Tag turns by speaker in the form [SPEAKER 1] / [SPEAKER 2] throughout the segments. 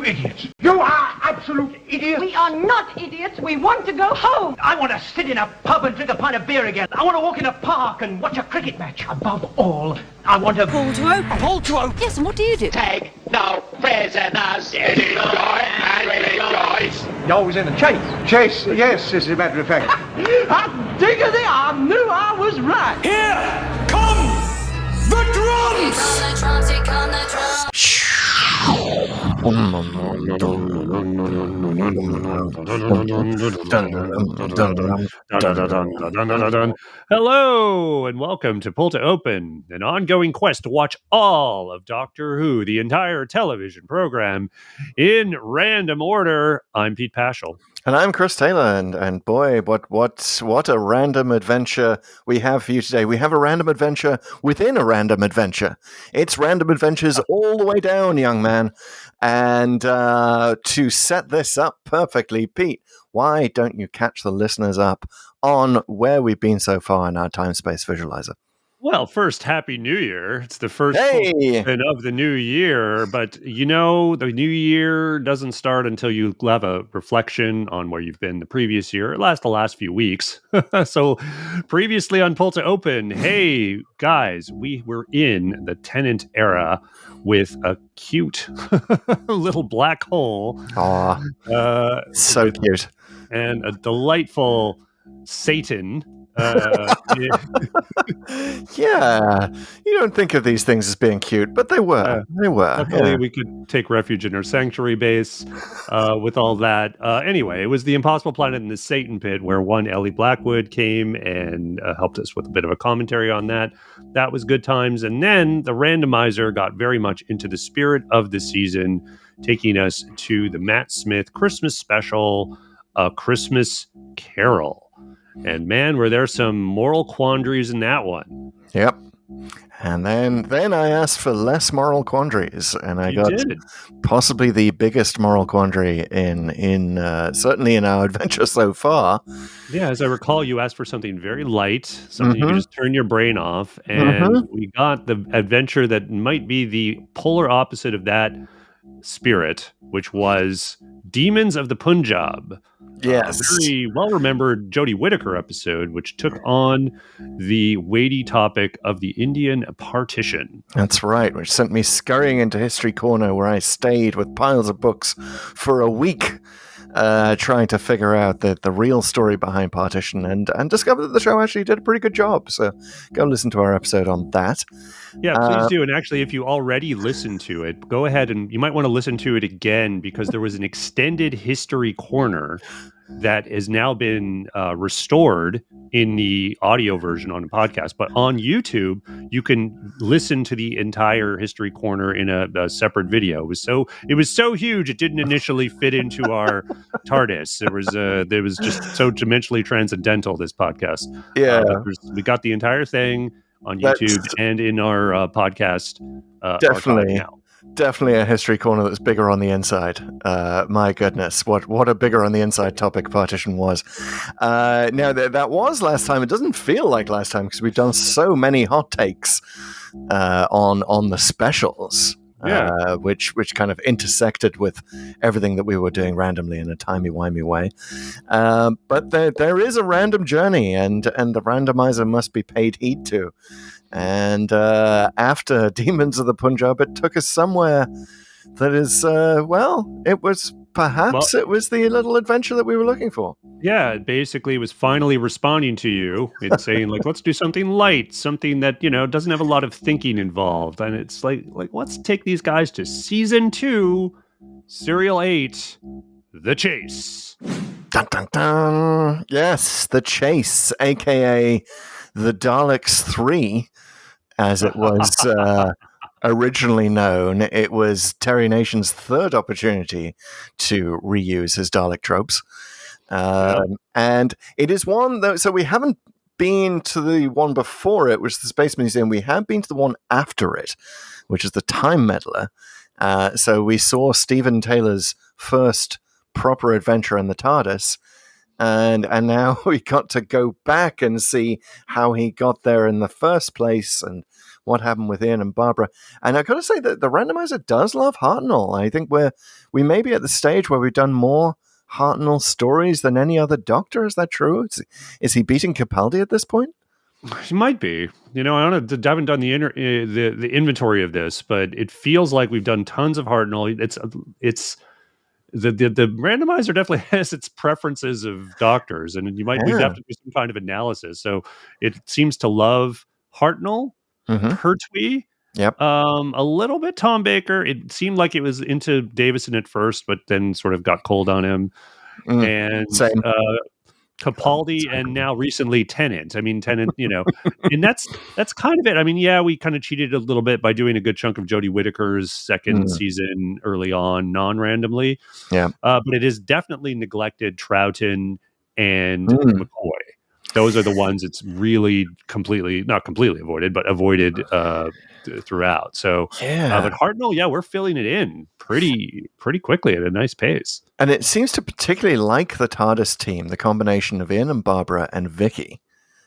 [SPEAKER 1] idiots. You are absolute idiots.
[SPEAKER 2] We are not idiots. We want to go home.
[SPEAKER 1] I want to sit in a pub and drink a pint of beer again. I want to walk in a park and watch a cricket match. Above all, I want to...
[SPEAKER 2] Pull to open.
[SPEAKER 1] Pull to open.
[SPEAKER 2] Yes, and what do you do?
[SPEAKER 3] Take no prisoners.
[SPEAKER 1] You're always in the chase.
[SPEAKER 4] Chase, yes, as a matter of fact.
[SPEAKER 1] Hot diggity, I knew I was right.
[SPEAKER 5] Here come the drums!
[SPEAKER 6] Here come the drums.
[SPEAKER 7] Hello and welcome to Pull to Open, an ongoing quest to watch all of Doctor Who, the entire television program, in random order. I'm Pete Paschal.
[SPEAKER 8] And I'm Chris Taylor, and boy, what a random adventure we have for you today. We have a random adventure within a random adventure. It's random adventures all the way down, young man. And to set this up perfectly, Pete, why don't you catch the listeners up on where we've been so far in our time-space visualizer?
[SPEAKER 7] Well, first, Happy New Year. It's the first of the new year, but you know, the new year doesn't start until you have a reflection on where you've been the previous year, or the last few weeks. So previously on Pull to Open, hey, guys, we were in the Tennant era with a cute little black hole.
[SPEAKER 8] Aw, so cute.
[SPEAKER 7] And a delightful Satan.
[SPEAKER 8] Yeah, you don't think of these things as being cute, but they were.
[SPEAKER 7] Luckily, we could take refuge in our sanctuary base with all that. Anyway, it was the Impossible Planet in the Satan Pit, where one Ellie Blackwood came and helped us with a bit of a commentary on that. That was good times. And then the Randomizer got very much into the spirit of the season, taking us to the Matt Smith Christmas special, A Christmas Carol. And man, were there some moral quandaries in that one.
[SPEAKER 8] Yep. And then I asked for less moral quandaries, and I got possibly the biggest moral quandary in certainly in our adventure so far.
[SPEAKER 7] Yeah, as I recall, you asked for something very light, something you can just turn your brain off, and we got the adventure that might be the polar opposite of that spirit, which was Demons of the Punjab.
[SPEAKER 8] Yes.
[SPEAKER 7] A very well-remembered Jodie Whittaker episode, which took on the weighty topic of the Indian partition.
[SPEAKER 8] That's right, which sent me scurrying into History Corner, where I stayed with piles of books for a week, trying to figure out the real story behind partition, and discovered that the show actually did a pretty good job. So go listen to our episode on that.
[SPEAKER 7] Yeah, please do. And actually, if you already listened to it, go ahead and you might want to listen to it again, because there was an extended History Corner that has now been restored in the audio version on the podcast. But on YouTube, you can listen to the entire History Corner in a separate video. It was so huge, it didn't initially fit into our TARDIS. There was just so dimensionally transcendental, this podcast.
[SPEAKER 8] Yeah.
[SPEAKER 7] We got the entire thing on YouTube and in our podcast.
[SPEAKER 8] Definitely a History Corner that's bigger on the inside. My goodness, what a bigger on the inside topic partition was. Now, that was last time. It doesn't feel like last time because we've done so many hot takes on the specials, which kind of intersected with everything that we were doing randomly in a timey-wimey way. But there is a random journey, and the randomizer must be paid heed to. And after Demons of the Punjab, it took us somewhere that is, it was it was the little adventure that we were looking for.
[SPEAKER 7] Yeah, it basically was finally responding to you and saying, like, let's do something light, something that, doesn't have a lot of thinking involved. And it's like let's take these guys to season 2, serial 8, The Chase.
[SPEAKER 8] Dun, dun, dun. Yes, The Chase, a.k.a. The Daleks 3, as it was originally known. It was Terry Nation's third opportunity to reuse his Dalek tropes. And it is one, though, so we haven't been to the one before it, which is the Space Museum. We have been to the one after it, which is the Time Meddler. So we saw Stephen Taylor's first proper adventure in the TARDIS. And now we got to go back and see how he got there in the first place and what happened with Ian and Barbara. And I've got to say that the randomizer does love Hartnell. I think we may be at the stage where we've done more Hartnell stories than any other Doctor. Is that true? Is he beating Capaldi at this point?
[SPEAKER 7] He might be. I haven't done the inventory of this, but it feels like we've done tons of Hartnell. It's the randomizer definitely has its preferences of doctors, and we'd have to do some kind of analysis. So it seems to love Hartnell, Pertwee, a little bit Tom Baker. It seemed like it was into Davison at first, but then sort of got cold on him. And
[SPEAKER 8] Same.
[SPEAKER 7] Capaldi, and now recently Tennant. I mean, Tennant, and that's kind of it. I mean, yeah, we kind of cheated a little bit by doing a good chunk of Jodie Whittaker's second season early on, non-randomly.
[SPEAKER 8] Yeah.
[SPEAKER 7] But it is definitely neglected Troughton and McCoy. Those are the ones it's really not completely avoided, but avoided throughout. So, but Hartnell, we're filling it in pretty quickly at a nice pace.
[SPEAKER 8] And it seems to particularly like the TARDIS team, the combination of Ian and Barbara and Vicky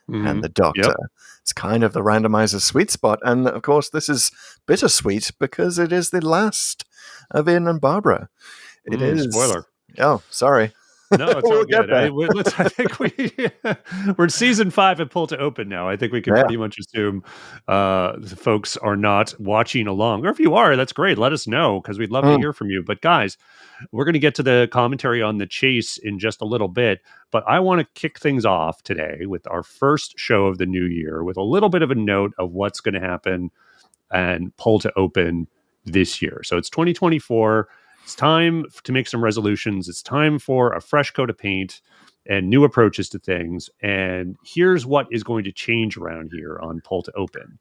[SPEAKER 8] and the Doctor. Yep. It's kind of the randomizer's sweet spot. And of course, this is bittersweet because it is the last of Ian and Barbara. It is.
[SPEAKER 7] Spoiler.
[SPEAKER 8] Oh, sorry.
[SPEAKER 7] No, it's all good. I think we're in season 5 of Pull to Open now. I think we can pretty much assume the folks are not watching along. Or if you are, that's great. Let us know because we'd love to hear from you. But guys, we're going to get to the commentary on The Chase in just a little bit. But I want to kick things off today with our first show of the new year with a little bit of a note of what's going to happen and Pull to Open this year. So it's 2024. It's time to make some resolutions. It's time for a fresh coat of paint and new approaches to things. And here's what is going to change around here on Pull to Open.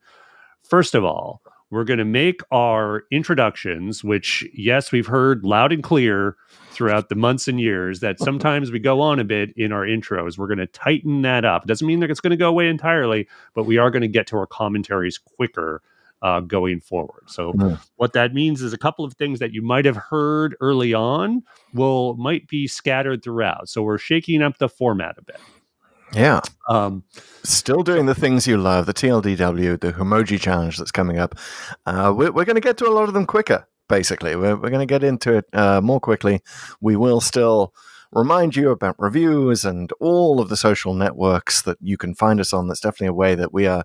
[SPEAKER 7] First of all, we're going to make our introductions, which, yes, we've heard loud and clear throughout the months and years that sometimes we go on a bit in our intros. We're going to tighten that up. It doesn't mean that it's going to go away entirely, but we are going to get to our commentaries quicker going forward. So what that means is a couple of things that you might have heard early on might be scattered throughout. So we're shaking up the format a bit.
[SPEAKER 8] Yeah. Still doing the things you love, the TLDW, the Whomoji challenge that's coming up. We're going to get to a lot of them quicker, basically. We're going to get into it more quickly. We will still remind you about reviews and all of the social networks that you can find us on. That's definitely a way that we are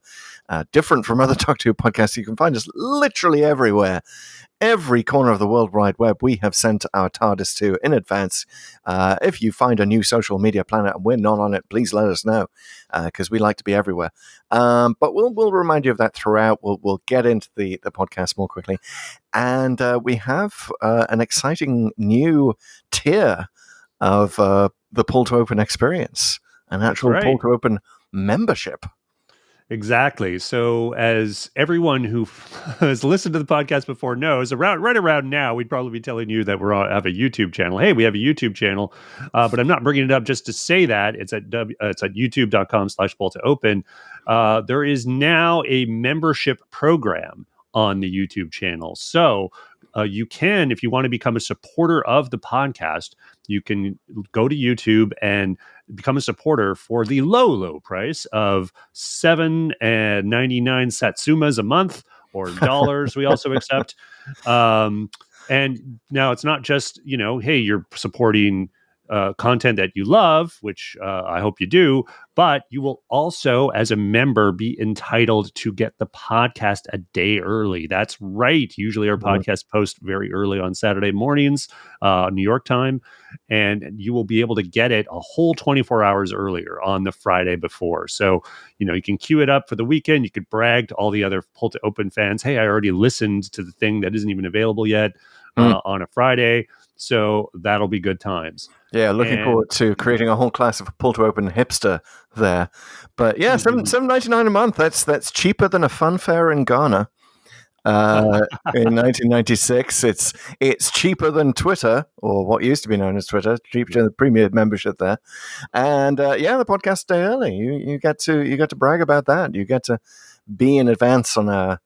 [SPEAKER 8] different from other Doctor Who podcasts. You can find us literally everywhere. Every corner of the World Wide Web we have sent our TARDIS to in advance. If you find a new social media planet and we're not on it, please let us know because we like to be everywhere. But we'll remind you of that throughout. We'll get into the podcast more quickly. And we have an exciting new tier of the Pull to Open experience, an actual Pull to Open membership.
[SPEAKER 7] Exactly. So as everyone who has listened to the podcast before knows, right around now, we'd probably be telling you that have a YouTube channel. Hey, we have a YouTube channel, but I'm not bringing it up just to say that. It's at youtube.com/Pull to Open. There is now a membership program on the YouTube channel. So you can, if you want to become a supporter of the podcast, you can go to YouTube and become a supporter for the low price of $7.99 satsumas a month, or dollars. We also accept. And now it's not just, hey, you're supporting content that you love, which I hope you do, but you will also, as a member, be entitled to get the podcast a day early. That's right. Usually our podcast posts very early on Saturday mornings, New York time, and you will be able to get it a whole 24 hours earlier on the Friday before. So, you can queue it up for the weekend. You could brag to all the other Pull to Open fans, hey, I already listened to the thing that isn't even available yet on a Friday. So that'll be good times.
[SPEAKER 8] Yeah, looking forward to creating a whole class of Pull to Open hipster there. But yeah, $7.99 a month. That's cheaper than a funfair in Ghana in 1996. It's cheaper than Twitter, or what used to be known as Twitter. Cheaper than the premium membership there. And the podcast day early. You get to brag about that. You get to be in advance on our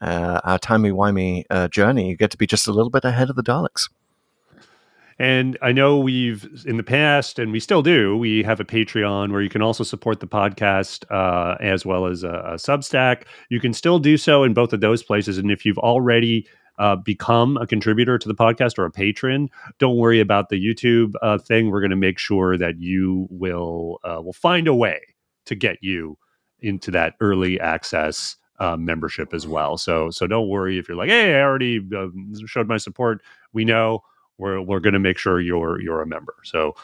[SPEAKER 8] timey-wimey journey. You get to be just a little bit ahead of the Daleks.
[SPEAKER 7] And I know we've in the past, and we still do, we have a Patreon where you can also support the podcast as well as a Substack. You can still do so in both of those places. And if you've already become a contributor to the podcast or a patron, don't worry about the YouTube thing. We're going to make sure that you will find a way to get you into that early access membership as well. So don't worry if you're like, hey, I already showed my support. We know. We're going to make sure you're a member. So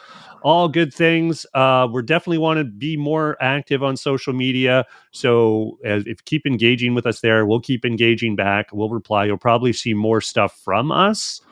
[SPEAKER 7] all good things. We're definitely want to be more active on social media. So if keep engaging with us there, we'll keep engaging back. We'll reply. You'll probably see more stuff from us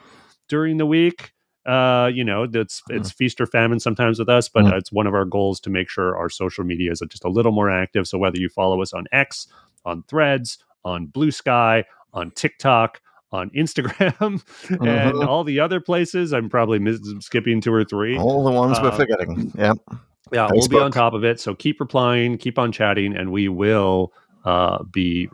[SPEAKER 7] during the week. It's feast or famine sometimes with us, but it's one of our goals to make sure our social media is just a little more active. So whether you follow us on X, on Threads, on Blue Sky, on TikTok, on Instagram, and all the other places, I'm probably skipping 2 or 3.
[SPEAKER 8] All the ones we're forgetting. Yeah.
[SPEAKER 7] Yeah,
[SPEAKER 8] Facebook.
[SPEAKER 7] we'll be on top of it. So keep replying, keep on chatting, and we will be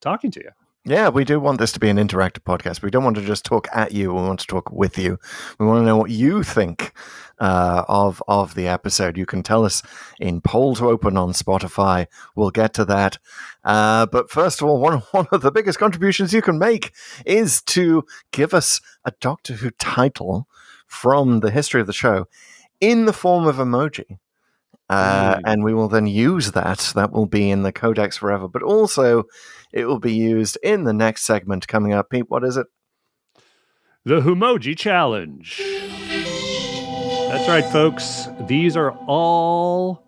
[SPEAKER 7] talking to you.
[SPEAKER 8] Yeah, we do want this to be an interactive podcast. We don't want to just talk at you. We want to talk with you. We want to know what you think of the episode. You can tell us in Poll to Open on Spotify. We'll get to that. But first of all, one of the biggest contributions you can make is to give us a Doctor Who title from the history of the show in the form of emoji. And we will then use that. That will be in the Codex forever. But also, it will be used in the next segment coming up. Pete, what is it?
[SPEAKER 7] The Whomoji Challenge. That's right, folks. These are all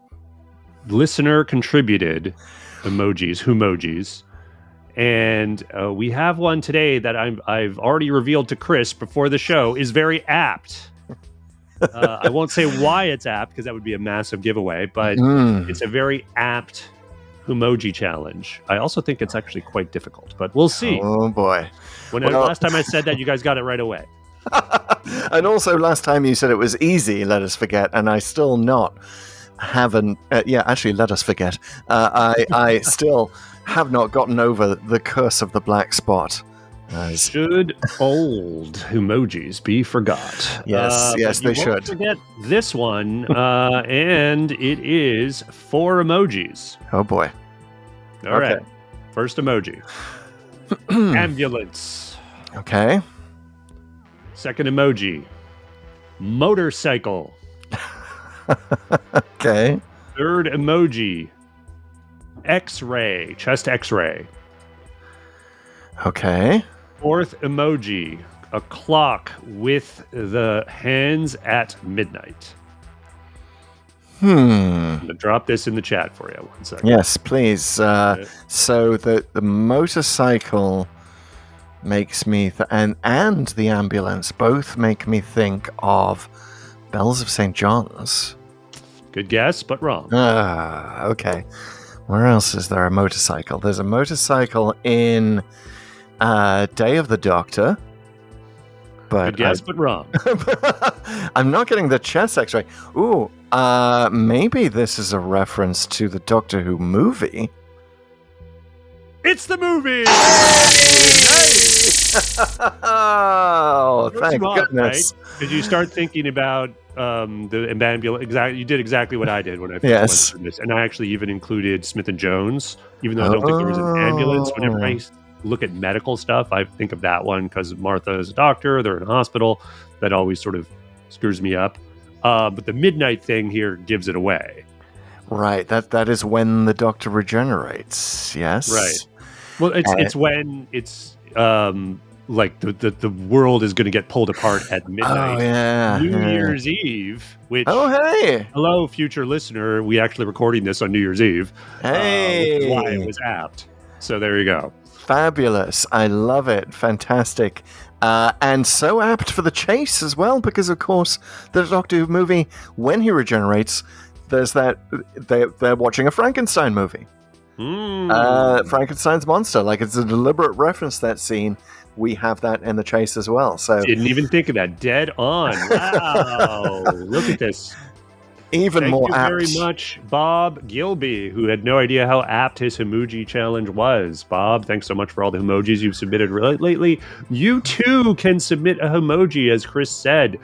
[SPEAKER 7] listener-contributed emojis, Whomojis. And we have one today that I've already revealed to Chris before the show is very apt. I won't say why it's apt because that would be a massive giveaway, but it's a very apt Whomoji challenge. I also think it's actually quite difficult, but we'll see.
[SPEAKER 8] Oh boy!
[SPEAKER 7] Last time I said that, you guys got it right away.
[SPEAKER 8] And also, last time you said it was easy. Let us forget, and I still haven't. Actually, let us forget. I still have not gotten over the curse of the black spot.
[SPEAKER 7] Should old Whomojis be forgot?
[SPEAKER 8] Yes, they should.
[SPEAKER 7] Forget this one, and it is 4 emojis.
[SPEAKER 8] Oh boy!
[SPEAKER 7] All right, first emoji: ambulance.
[SPEAKER 8] Okay.
[SPEAKER 7] Second emoji: motorcycle.
[SPEAKER 8] Okay.
[SPEAKER 7] Third emoji: X-ray, chest X-ray.
[SPEAKER 8] Okay.
[SPEAKER 7] Fourth emoji: a clock with the hands at midnight. I'm gonna drop this in the chat for you. 1 second.
[SPEAKER 8] Yes, please. So the motorcycle makes me and the ambulance both make me think of Bells of St. John's.
[SPEAKER 7] Good guess, but wrong.
[SPEAKER 8] Okay. Where else is there a motorcycle? There's a motorcycle in Day of the Doctor. But
[SPEAKER 7] good guess, but wrong.
[SPEAKER 8] I'm not getting the chest X-ray. Ooh, maybe this is a reference to the Doctor Who movie.
[SPEAKER 7] It's the movie!
[SPEAKER 8] Nice! Oh, thank goodness.
[SPEAKER 7] Right? Did you start thinking about the ambulance? Exactly, you did exactly what I did when I first went through this. And I actually even included Smith & Jones, even though I don't think there was an ambulance. Whenever I look at medical stuff, I think of that one because Martha is a doctor, they're in a hospital. That always sort of screws me up. But the midnight thing here gives it away.
[SPEAKER 8] Right, that is when the Doctor regenerates, yes?
[SPEAKER 7] Right. Well, it's when it's like the world is going to get pulled apart at midnight.
[SPEAKER 8] Oh, yeah.
[SPEAKER 7] New Year's Eve, which...
[SPEAKER 8] Oh, hey!
[SPEAKER 7] Hello, future listener. We actually recording this on New Year's Eve.
[SPEAKER 8] Hey!
[SPEAKER 7] Which is why it was apt. So there you go.
[SPEAKER 8] Fabulous. I love it. Fantastic. And so apt for the chase as well, because, of course, the Doctor Who movie, when he regenerates, there's that... They're watching a Frankenstein movie. Frankenstein's monster. Like, it's a deliberate reference to that scene. We have that in the chase as well. So
[SPEAKER 7] didn't even think of that. Dead on. Wow. Look at this.
[SPEAKER 8] Even more apt.
[SPEAKER 7] Thank you very much, Bob Gilby, who had no idea how apt his Whomoji challenge was. Bob, thanks so much for all the emojis you've submitted lately. You too can submit a Whomoji, as Chris said.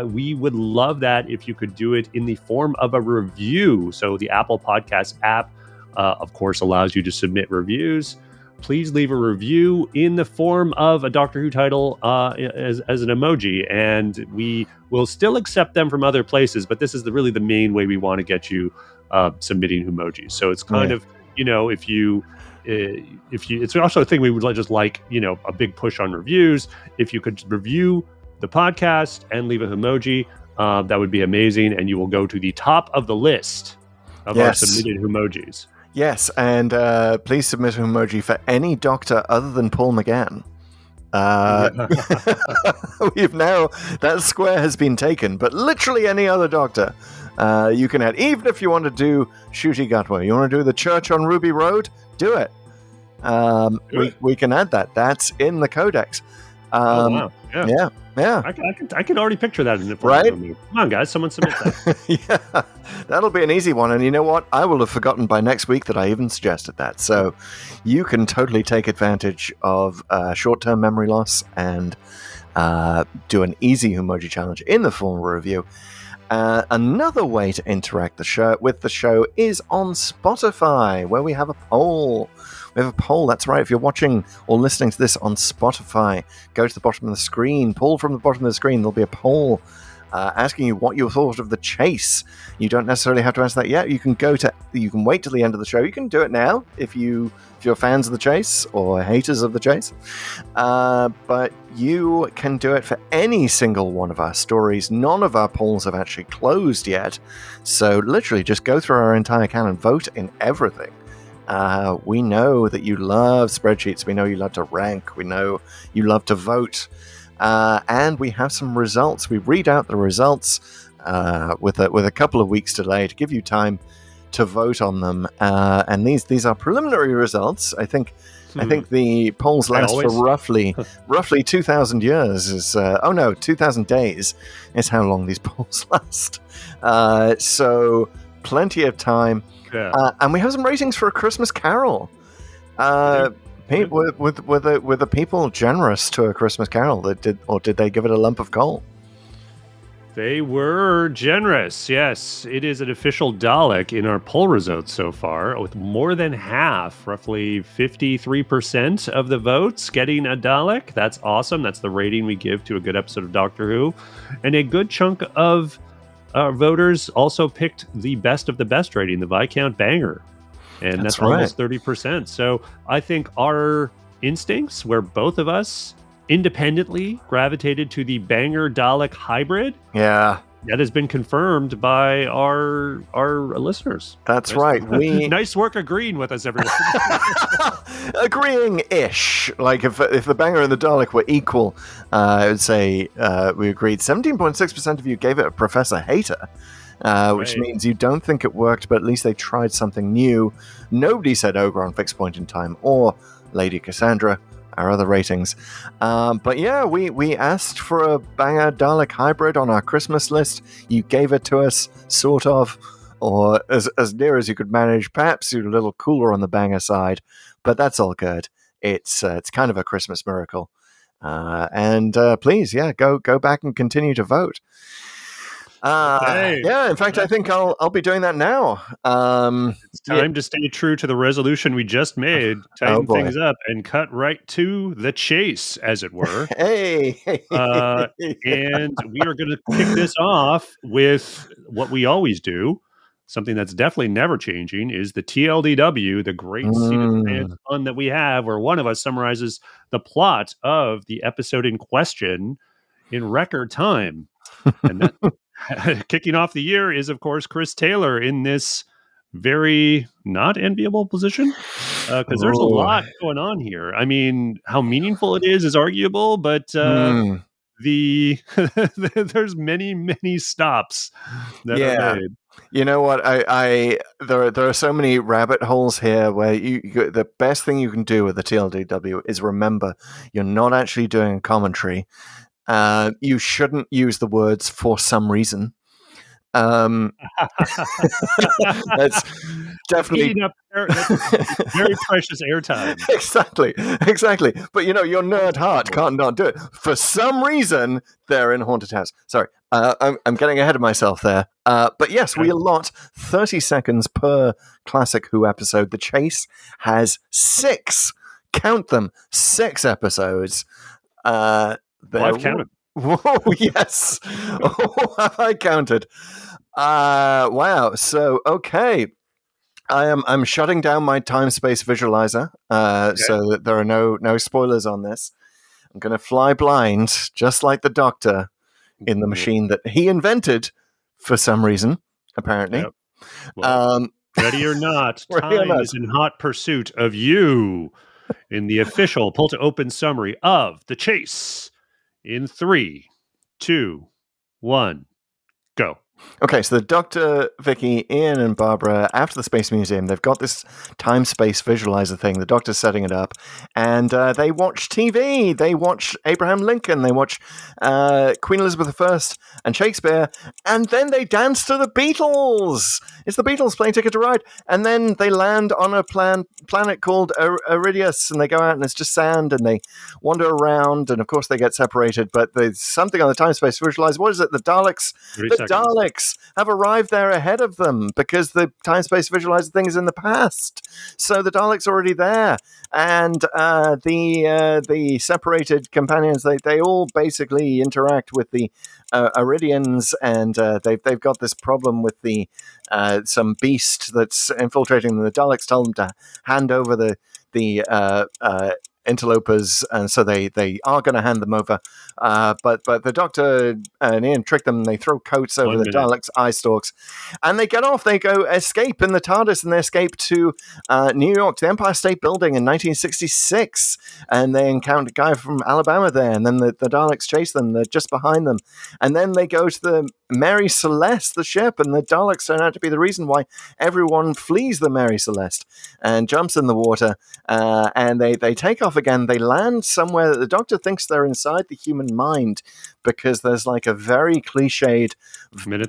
[SPEAKER 7] We would love that if you could do it in the form of a review. So the Apple Podcast app, of course, allows you to submit reviews. Please leave a review in the form of a Doctor Who title as an emoji, and we will still accept them from other places. But this is really the main way we want to get you submitting emojis. So it's kind of, if you, it's also a thing we would just like, a big push on reviews. If you could review the podcast and leave an emoji, that would be amazing, and you will go to the top of the list of our submitted emojis.
[SPEAKER 8] Yes, and please submit an emoji for any doctor other than Paul McGann. We've now, that square has been taken, but literally any other doctor you can add. Even if you want to do Ncuti Gatwa, you want to do the church on Ruby Road, do it. We can add that. That's in the Codex.
[SPEAKER 7] Wow.
[SPEAKER 8] Yeah.
[SPEAKER 7] I can already picture that in the
[SPEAKER 8] right?
[SPEAKER 7] Come on, guys, someone submit that.
[SPEAKER 8] Yeah, that'll be an easy one. And you know what? I will have forgotten by next week that I even suggested that. So you can totally take advantage of short-term memory loss and do an easy emoji challenge in the form of a review. Another way to interact with the show is on Spotify, where we have a poll. We have a poll, that's right. If you're watching or listening to this on Spotify, go to the bottom of the screen, pull from the bottom of the screen, there'll be a poll asking you what you thought of the chase. You don't necessarily have to answer that yet. You can wait till the end of the show. You can do it now if you're fans of the chase or haters of the chase. But you can do it for any single one of our stories. None of our polls have actually closed yet. So literally just go through our entire canon, vote in everything. We know that you love spreadsheets. We know you love to rank. We know you love to vote. And we have some results. We read out the results with a couple of weeks delay to give you time to vote on them. And these are preliminary results. I think the polls last for roughly 2,000 years. 2,000 days is how long these polls last. So plenty of time.
[SPEAKER 7] Yeah.
[SPEAKER 8] And we have some ratings for A Christmas Carol. Were the people generous to A Christmas Carol? Did they give it a lump of coal?
[SPEAKER 7] They were generous, yes. It is an official Dalek in our poll results so far, with more than half, roughly 53% of the votes getting a Dalek. That's awesome. That's the rating we give to a good episode of Doctor Who. And a good chunk of voters also picked the best of the best rating, the Viscount Banger. And that's almost 30%. So I think our instincts, where both of us independently gravitated to the Banger Dalek hybrid.
[SPEAKER 8] Yeah.
[SPEAKER 7] That has been confirmed by our listeners.
[SPEAKER 8] That's right.
[SPEAKER 7] Nice work agreeing with us, everyone.
[SPEAKER 8] Agreeing-ish. Like if the Banger and the Dalek were equal, I would say we agreed. 17.6% of you gave it a Professor Hater, which means you don't think it worked, but at least they tried something new. Nobody said Ogre on Fixed Point in Time or Lady Cassandra, our other ratings. But yeah, we asked for a Banger Dalek hybrid on our Christmas list. You gave it to us, sort of, or as near as you could manage. Perhaps you're a little cooler on the Banger side, but that's all good. It's kind of a Christmas miracle. And please, go back and continue to vote. Yeah, in fact, I think I'll be doing that now.
[SPEAKER 7] It's time to stay true to the resolution we just made, tighten things up, and cut right to the chase, as it were.
[SPEAKER 8] Hey!
[SPEAKER 7] And we are going to kick this off with what we always do. Something that's definitely never changing is the TLDW, the great seat of command fun that we have, where one of us summarizes the plot of the episode in question in record time. And that kicking off the year is, of course, Chris Taylor in this very not enviable position, because there's a lot going on here. I mean, how meaningful it is arguable, but there's many stops that are made.
[SPEAKER 8] You know what? There are so many rabbit holes here where the best thing you can do with the TLDW is remember you're not actually doing a commentary. You shouldn't use the words "for some reason." Um, that's definitely
[SPEAKER 7] Eating up that's very precious airtime.
[SPEAKER 8] exactly. But your nerd heart can't not do it. For some reason, they're in haunted house. Sorry, I'm getting ahead of myself there. But yes, we allot 30 seconds per classic Who episode. The Chase has 6. Count them, 6 episodes.
[SPEAKER 7] I've counted.
[SPEAKER 8] Whoa, yes. Oh, have I counted? Wow. So, okay. I'm shutting down my time-space visualizer so that there are no spoilers on this. I'm going to fly blind, just like the Doctor in the machine that he invented for some reason, apparently.
[SPEAKER 7] Yep. Well, ready or not, time is in hot pursuit of you in the official pull to open summary of The Chase in 3, 2, 1, go.
[SPEAKER 8] Okay, so the Doctor, Vicky, Ian, and Barbara, after the Space Museum, they've got this time-space visualizer thing. The Doctor's setting it up, and they watch TV. They watch Abraham Lincoln. They watch Queen Elizabeth I and Shakespeare, and then they dance to the Beatles. It's the Beatles playing Ticket to Ride, and then they land on a planet called Iridius, and they go out, and it's just sand, and they wander around, and of course they get separated, but there's something on the time-space visualizer. What is it? The Daleks? Daleks have arrived there ahead of them because the time-space visualizer thing is in the past. So the Daleks are already there. And the separated companions, they all basically interact with the Iridians, and they've got this problem with the some beast that's infiltrating them. The Daleks tell them to hand over the interlopers, and so they are going to hand them over. But the Doctor and Ian trick them. They throw coats over the Daleks' eye stalks, and they get off. They go escape in the TARDIS, and they escape to New York, the Empire State Building in 1966, and they encounter a guy from Alabama there, and then the Daleks chase them. They're just behind them, and then they go to the Mary Celeste, the ship, and the Daleks turn out to be the reason why everyone flees the Mary Celeste and jumps in the water, and they take off again. They land somewhere that the Doctor thinks they're inside the human mind, because there's like a very cliched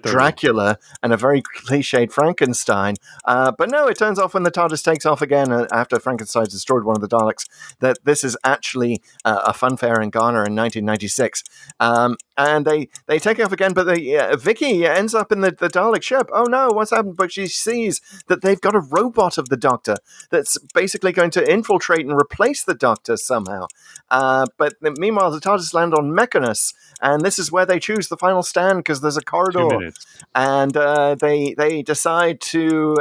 [SPEAKER 8] Dracula and a very cliched Frankenstein. But no, it turns off when the TARDIS takes off again after Frankenstein destroyed one of the Daleks that this is actually a funfair in Ghana in 1996. And they take off again, but Vicky ends up in the Dalek ship. Oh no, what's happened? But she sees that they've got a robot of the Doctor that's basically going to infiltrate and replace the Doctor somehow. But meanwhile, the TARDIS land on Mechanus, and this is where they choose the final stand because there's a corridor. And they decide to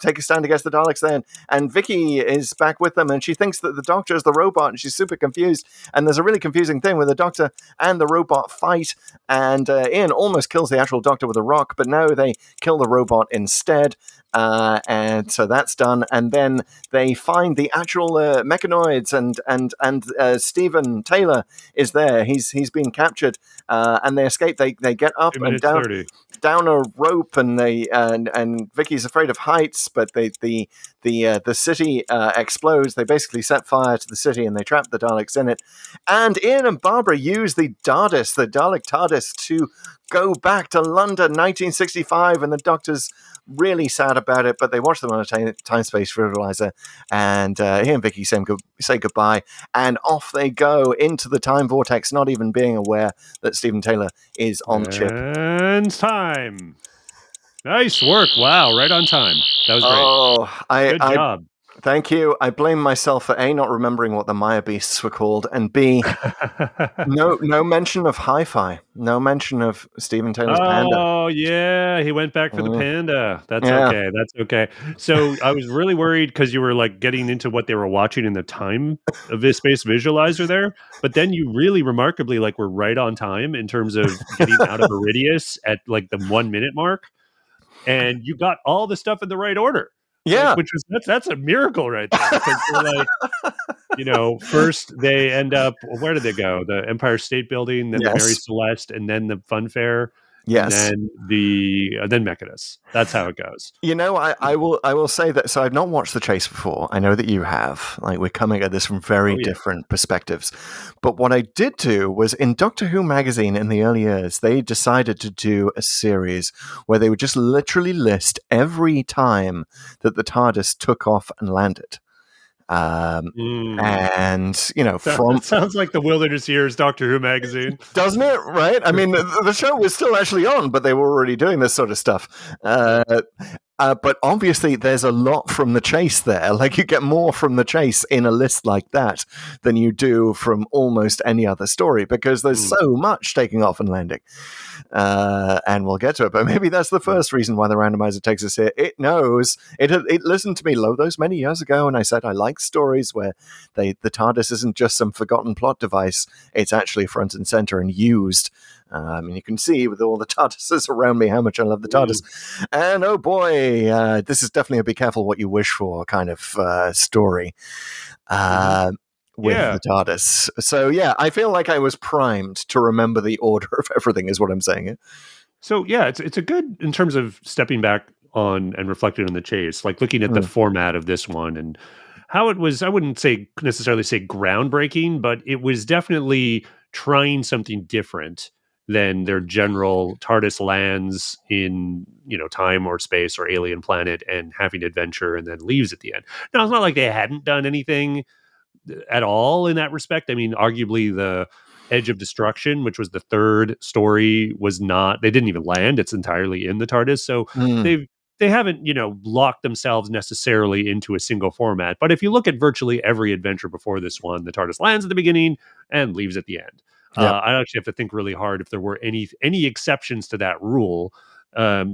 [SPEAKER 8] take a stand against the Daleks then. And Vicky is back with them, and she thinks that the Doctor is the robot, and she's super confused. And there's a really confusing thing where the Doctor and the robot fight, and Ian almost kills the actual Doctor with a rock, but no, they kill the robot instead. And so that's done, and then they find the actual mechanoids, and Stephen Taylor is there. He's been captured, and they escape. They get up and down a rope, and and Vicky's afraid of heights, but the city explodes. They basically set fire to the city, and they trap the Daleks in it. And Ian and Barbara use the TARDIS, the Dalek TARDIS, to go back to London, 1965, and the Doctor's really sad about it, but they watch them on a time-space visualizer, and he and Vicky say goodbye, and off they go into the time vortex, not even being aware that Stephen Taylor is on the ship.
[SPEAKER 7] And time. Nice work. Wow, right on time. That was great.
[SPEAKER 8] Oh,
[SPEAKER 7] good job.
[SPEAKER 8] Thank you. I blame myself for A, not remembering what the Maya Beasts were called, and B, no mention of hi-fi. No mention of Stephen Taylor's Panda.
[SPEAKER 7] Oh, yeah. He went back for the Panda. That's okay. That's okay. So I was really worried because you were like getting into what they were watching in the time of this space visualizer there. But then you really remarkably were right on time in terms of getting out of Iridius at like the 1 minute mark. And you got all the stuff in the right order.
[SPEAKER 8] Yeah,
[SPEAKER 7] which was that's a miracle right there. Because they're first they end up. Where did they go? The Empire State Building, then the Mary Celeste, and then the Fun Fair.
[SPEAKER 8] Yes.
[SPEAKER 7] and then Mechanus. That's how it goes.
[SPEAKER 8] You know, I will say that. So I've not watched The Chase before. I know that you have. Like, we're coming at this from very different perspectives. But what I did do was in Doctor Who magazine in the early years, they decided to do a series where they would just literally list every time that the TARDIS took off and landed. And you know,
[SPEAKER 7] That sounds like the Wilderness Years Doctor Who magazine,
[SPEAKER 8] doesn't it? Right? I mean, the show was still actually on, but they were already doing this sort of stuff. But obviously, there's a lot from The Chase there. Like, you get more from The Chase in a list like that than you do from almost any other story, because there's so much taking off and landing. And we'll get to it. But maybe that's the first reason why the randomizer takes us here. It knows. It listened to me those many years ago, and I said I like stories where the TARDIS isn't just some forgotten plot device. It's actually front and center and used. And you can see with all the TARDISes around me how much I love the TARDIS. And oh boy, this is definitely a be careful what you wish for kind of story with the TARDIS. So yeah, I feel like I was primed to remember the order of everything is what I'm saying.
[SPEAKER 7] So yeah, it's a good in terms of stepping back on and reflecting on The Chase, like looking at the format of this one and how it was. I wouldn't necessarily say groundbreaking, but it was definitely trying something different than their general TARDIS lands in, time or space or alien planet and having adventure and then leaves at the end. Now, it's not like they hadn't done anything at all in that respect. I mean, arguably the Edge of Destruction, which was the third story, they didn't even land. It's entirely in the TARDIS. So they haven't, locked themselves necessarily into a single format. But if you look at virtually every adventure before this one, the TARDIS lands at the beginning and leaves at the end. Yep. I actually have to think really hard if there were any exceptions to that rule. I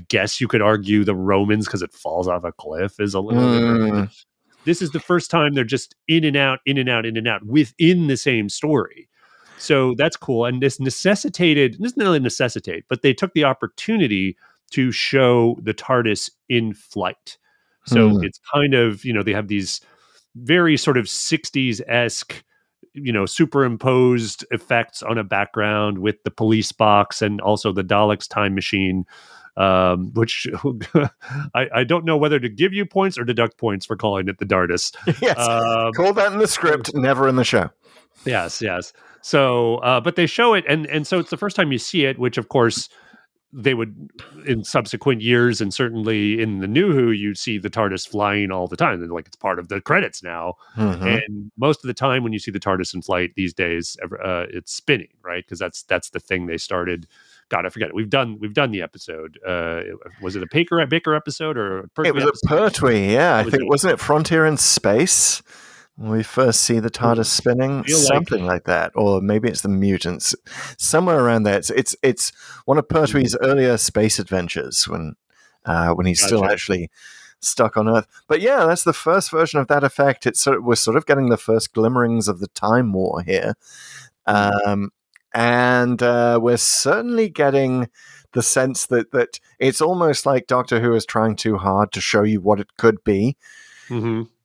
[SPEAKER 7] guess you could argue the Romans, because it falls off a cliff, is a little different. This is the first time they're just in and out within the same story. So that's cool. And this doesn't really necessitate, but they took the opportunity to show the TARDIS in flight. So it's kind of, they have these very sort of 60s-esque, superimposed effects on a background with the police box and also the Daleks time machine, which I don't know whether to give you points or deduct points for calling it the TARDIS.
[SPEAKER 8] Yes, call that in the script, never in the show.
[SPEAKER 7] Yes. So, but they show it, and so it's the first time you see it, which of course they would in subsequent years, and certainly in the New Who, you see the TARDIS flying all the time. And like, it's part of the credits now. And most of the time when you see the TARDIS in flight these days, it's spinning, right? Because that's the thing they started. God, I forget it. We've done the episode. Was it a Baker episode or a Pertwee?
[SPEAKER 8] It was a Pertwee, yeah. I think wasn't it Frontier in Space? When we first see the TARDIS spinning, something like that, or maybe it's the Mutants, somewhere around there. It's one of Pertwee's earlier space adventures when he's still actually stuck on Earth. But yeah, that's the first version of that effect. We're sort of getting the first glimmerings of the Time War here, and we're certainly getting the sense that it's almost like Doctor Who is trying too hard to show you what it could be.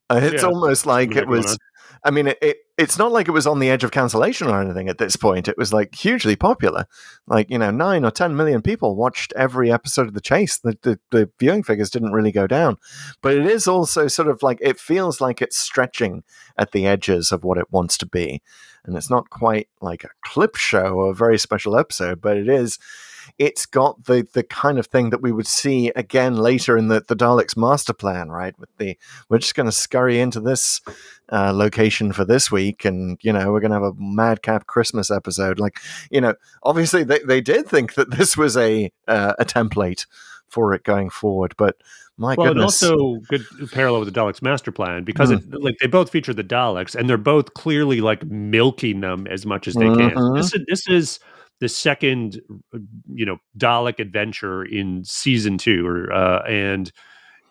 [SPEAKER 8] It's almost like it was. I mean, it's not like it was on the edge of cancellation or anything at this point. It was like hugely popular. Like, 9 or 10 million people watched every episode of The Chase. The viewing figures didn't really go down. But it is also sort of like, it feels like it's stretching at the edges of what it wants to be. And it's not quite like a clip show or a very special episode, but it's got the kind of thing that we would see again later in the Daleks master plan, right? We're just going to scurry into this location for this week, and we're going to have a madcap Christmas episode. Like, obviously they did think that this was a template for it going forward, but my goodness.
[SPEAKER 7] And also good parallel with the Daleks master plan, because they both feature the Daleks, and they're both clearly like milking them as much as they can. This is the second, Dalek adventure in season 2, and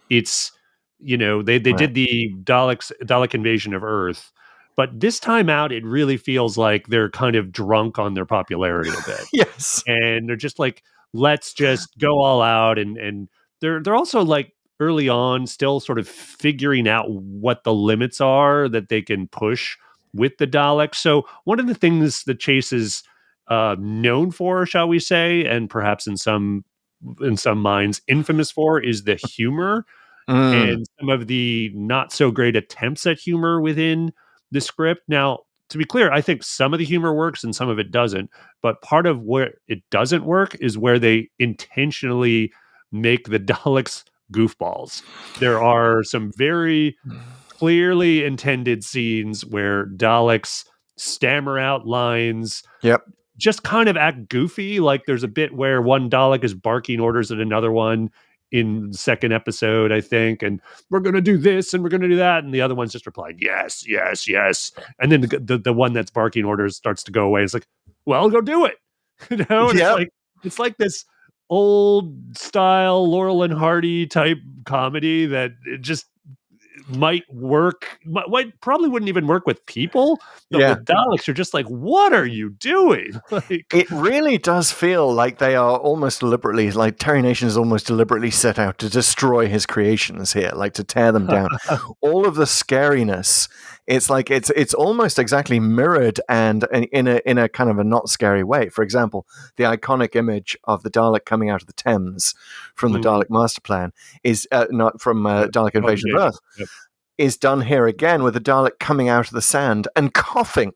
[SPEAKER 7] it's, they did the Dalek invasion of Earth, but this time out, it really feels like they're kind of drunk on their popularity a bit.
[SPEAKER 8] Yes,
[SPEAKER 7] and they're just like, let's just go all out, and they're also like early on still sort of figuring out what the limits are that they can push with the Daleks. So one of the things the Chase's known for, shall we say, and perhaps in some minds infamous for, is the humor and some of the not so great attempts at humor within the script. Now, to be clear, I think some of the humor works and some of it doesn't. But part of where it doesn't work is where they intentionally make the Daleks goofballs. There are some very clearly intended scenes where Daleks stammer out lines.
[SPEAKER 8] Yep.
[SPEAKER 7] Just kind of act goofy. Like there's a bit where one Dalek is barking orders at another one in the second episode, I think, and we're going to do this and we're going to do that. And the other one's just replying, yes, yes, yes. And then the one that's barking orders starts to go away. It's like, well, go do it. And it's like this old style Laurel and Hardy type comedy that it just might work, probably wouldn't even work with people, but with Daleks, you're just like, what are you doing? Like,
[SPEAKER 8] it really does feel like they are almost deliberately, like Terry Nation is almost deliberately set out to destroy his creations here, like to tear them down. All of the scariness, it's like it's almost exactly mirrored and in a kind of a not scary way. For example, the iconic image of the Dalek coming out of the Thames from the Dalek Master Plan is not from Dalek Invasion of Earth.
[SPEAKER 7] Yep.
[SPEAKER 8] Is done here again with the Dalek coming out of the sand and coughing.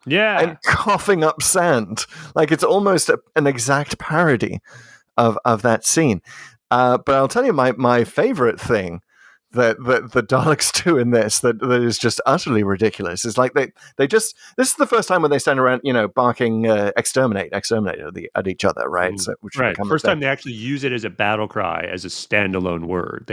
[SPEAKER 7] Yeah.
[SPEAKER 8] And coughing up sand. Like it's almost an exact parody of that scene. But I'll tell you my favorite thing that the Daleks do in this that is just utterly ridiculous is like they just, this is the first time when they stand around, barking exterminate at each other, right? So,
[SPEAKER 7] right. First time they actually use it as a battle cry, as a standalone word.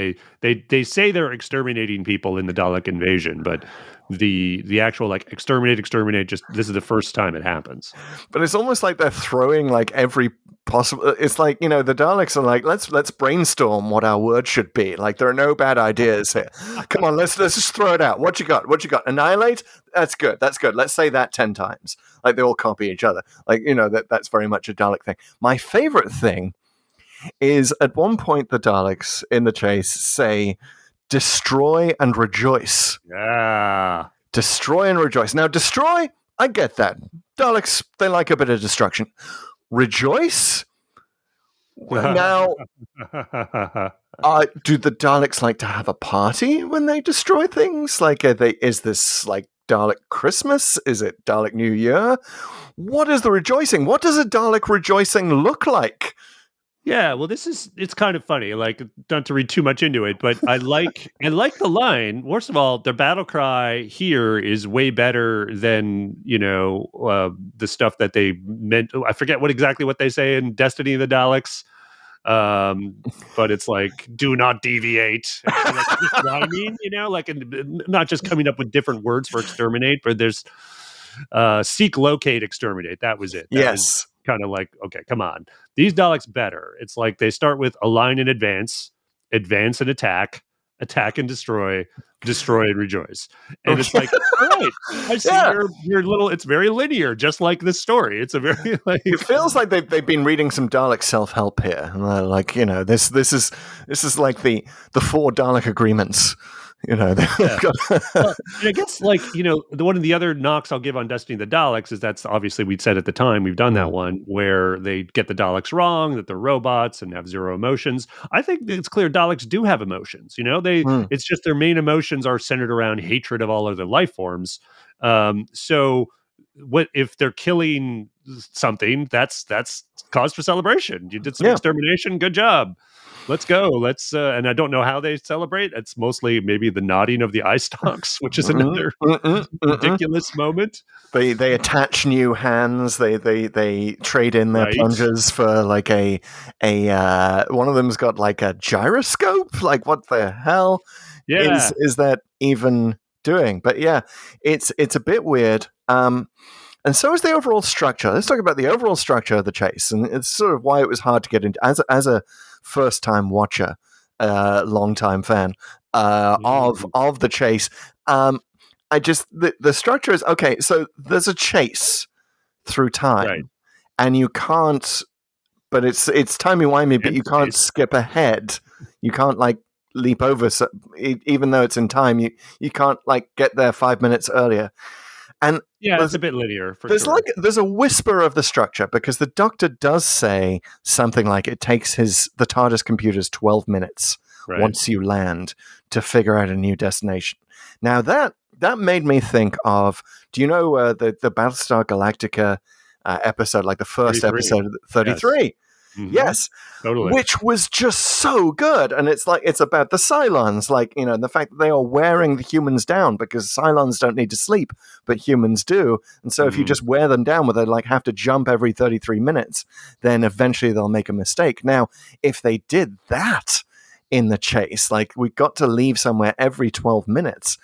[SPEAKER 7] They say they're exterminating people in the Dalek invasion, but the actual like exterminate, just this is the first time it happens.
[SPEAKER 8] But it's almost like they're throwing like every possible. It's like, the Daleks are like, let's brainstorm what our word should be. Like there are no bad ideas here. Come on, let's just throw it out. What you got? Annihilate? That's good. Let's say that 10 times. Like they all copy each other. Like, that's very much a Dalek thing. My favorite thing is at one point the Daleks in the chase say, destroy and rejoice.
[SPEAKER 7] Yeah.
[SPEAKER 8] Destroy and rejoice. Now, destroy, I get that. Daleks, they like a bit of destruction. Rejoice? Now, do the Daleks like to have a party when they destroy things? Like, is this like Dalek Christmas? Is it Dalek New Year? What is the rejoicing? What does a Dalek rejoicing look like?
[SPEAKER 7] Yeah, well, it's kind of funny. Like, not to read too much into it, but I like the line. First of all, their battle cry here is way better than the stuff that they meant. I forget exactly what they say in Destiny of the Daleks, but it's like, do not deviate. And that's what I mean, like, not just coming up with different words for exterminate, but there's seek, locate, exterminate. That was it. That was kind of like, okay, come on. These Daleks better. It's like they start with a line in advance and attack and destroy and rejoice. And it's like, all right, I see your little, it's very linear, just like this story. It's a very like,
[SPEAKER 8] it feels like they've been reading some Dalek self-help here. And they're like, this is like the 4 Dalek agreements.
[SPEAKER 7] Well, I guess like one of the other knocks I'll give on Destiny of the Daleks is that's obviously we'd said at the time we've done that one where they get the Daleks wrong, that they're robots and have zero emotions. I think it's clear Daleks do have emotions. It's just their main emotions are centered around hatred of all other life forms. So what if they're killing something? That's cause for celebration. You did some extermination. Good job. Let's go. And I don't know how they celebrate. It's mostly maybe the nodding of the eye stalks, which is another ridiculous moment.
[SPEAKER 8] They attach new hands. They trade in their plungers for like a one of them's got like a gyroscope. Like what the hell is that even doing? But yeah, it's a bit weird. And so is the overall structure. Let's talk about the overall structure of the chase, and it's sort of why it was hard to get into as a first-time watcher, long-time fan of the chase. The structure is okay. So there's a chase through time, and you can't. But it's timey-wimey. But you can't skip ahead. You can't like leap over. So even though it's in time, you can't like get there 5 minutes earlier. And
[SPEAKER 7] Yeah, it's a bit linear for
[SPEAKER 8] there's
[SPEAKER 7] sure.
[SPEAKER 8] there's a whisper of the structure because the Doctor does say something like it takes the TARDIS computers 12 minutes once you land to figure out a new destination. Now that made me think of, do you know the Battlestar Galactica episode, like the first
[SPEAKER 7] 33.
[SPEAKER 8] episode, 33?
[SPEAKER 7] Yes. Mm-hmm.
[SPEAKER 8] Yes,
[SPEAKER 7] totally.
[SPEAKER 8] Which was just so good, and it's about the Cylons, the fact that they are wearing the humans down because Cylons don't need to sleep, but humans do, and so if you just wear them down, where they have to jump every 33 minutes, then eventually they'll make a mistake. Now, if they did that in the chase, we got to leave somewhere every 12 minutes,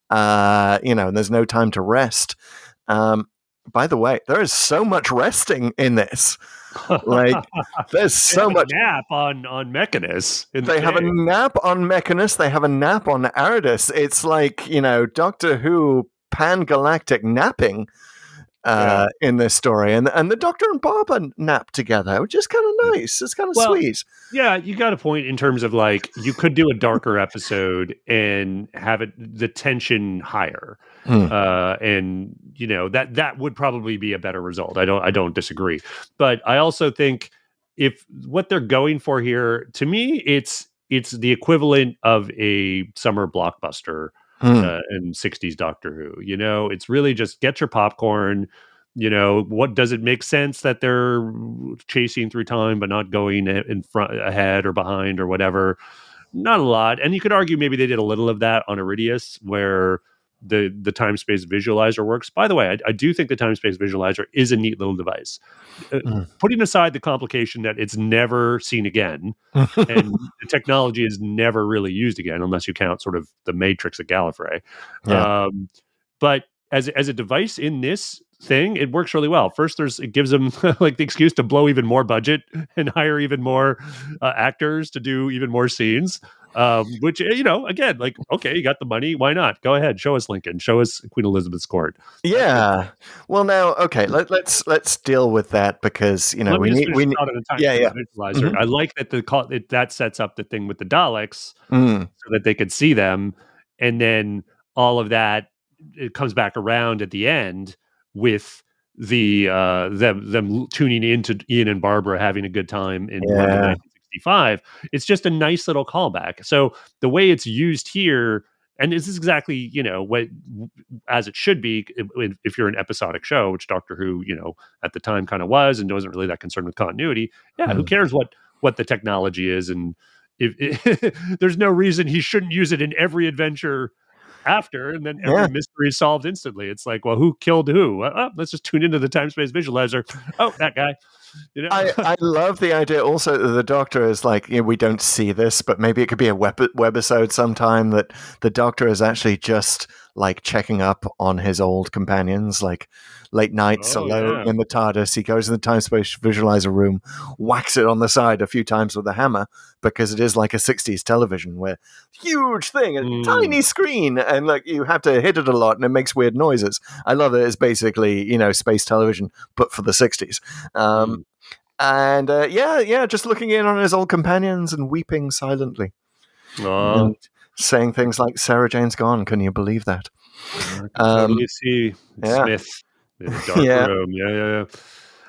[SPEAKER 8] and there's no time to rest. By the way, there is so much resting in this. There's so much
[SPEAKER 7] nap on Mechanus.
[SPEAKER 8] They have a nap on Mechanus. They have a nap on Aridus. It's Doctor Who pan-galactic napping in this story, and the Doctor and Barbara nap together, which is kind of nice. It's kind of sweet. Yeah,
[SPEAKER 7] you got a point in terms of you could do a darker episode and have the tension higher, and that would probably be a better result. I don't disagree, but I also think if what they're going for here, to me, it's the equivalent of a summer blockbuster. In 60s Doctor Who, it's really just get your popcorn. What does it make sense that they're chasing through time but not going in front, ahead, or behind, or whatever? Not a lot. And you could argue maybe they did a little of that on Iridius, where the time space visualizer works. By the way, I do think the time space visualizer is a neat little device. Putting aside the complication that it's never seen again, and the technology is never really used again, unless you count sort of the Matrix at Gallifrey.
[SPEAKER 8] Yeah.
[SPEAKER 7] But as a device in this thing, it works really well. First, it gives them the excuse to blow even more budget and hire even more actors to do even more scenes. Which again, okay, you got the money, why not? Go ahead, show us Lincoln, show us Queen Elizabeth's court.
[SPEAKER 8] Yeah. Well, now, okay, let's deal with that because we need
[SPEAKER 7] visualizer. I like that that sets up the thing with the Daleks so that they could see them, and then all of that it comes back around at the end with the them tuning into Ian and Barbara having a good time in London 1965. It's just a nice little callback. So the way it's used here, and this is exactly what as it should be if you're an episodic show, which Doctor Who at the time kind of was, and wasn't really that concerned with continuity. Who cares what the technology is, and if there's no reason he shouldn't use it in every adventure after, and then every mystery is solved instantly. It's well, who killed who? Let's just tune into the time space visualizer. Oh, that guy.
[SPEAKER 8] I love the idea also that the Doctor is we don't see this, but maybe it could be a webisode sometime that the Doctor is actually just checking up on his old companions, late nights alone in the TARDIS. He goes in the time space visualizer room, whacks it on the side a few times with a hammer, because it is like a 60s television where huge thing, a tiny screen, and you have to hit it a lot and it makes weird noises. I love it. It's basically, space television, but for the 60s. And just looking in on his old companions and weeping silently. And saying things like, Sarah Jane's gone. Can you believe that?
[SPEAKER 7] Totally see Smith in the dark room.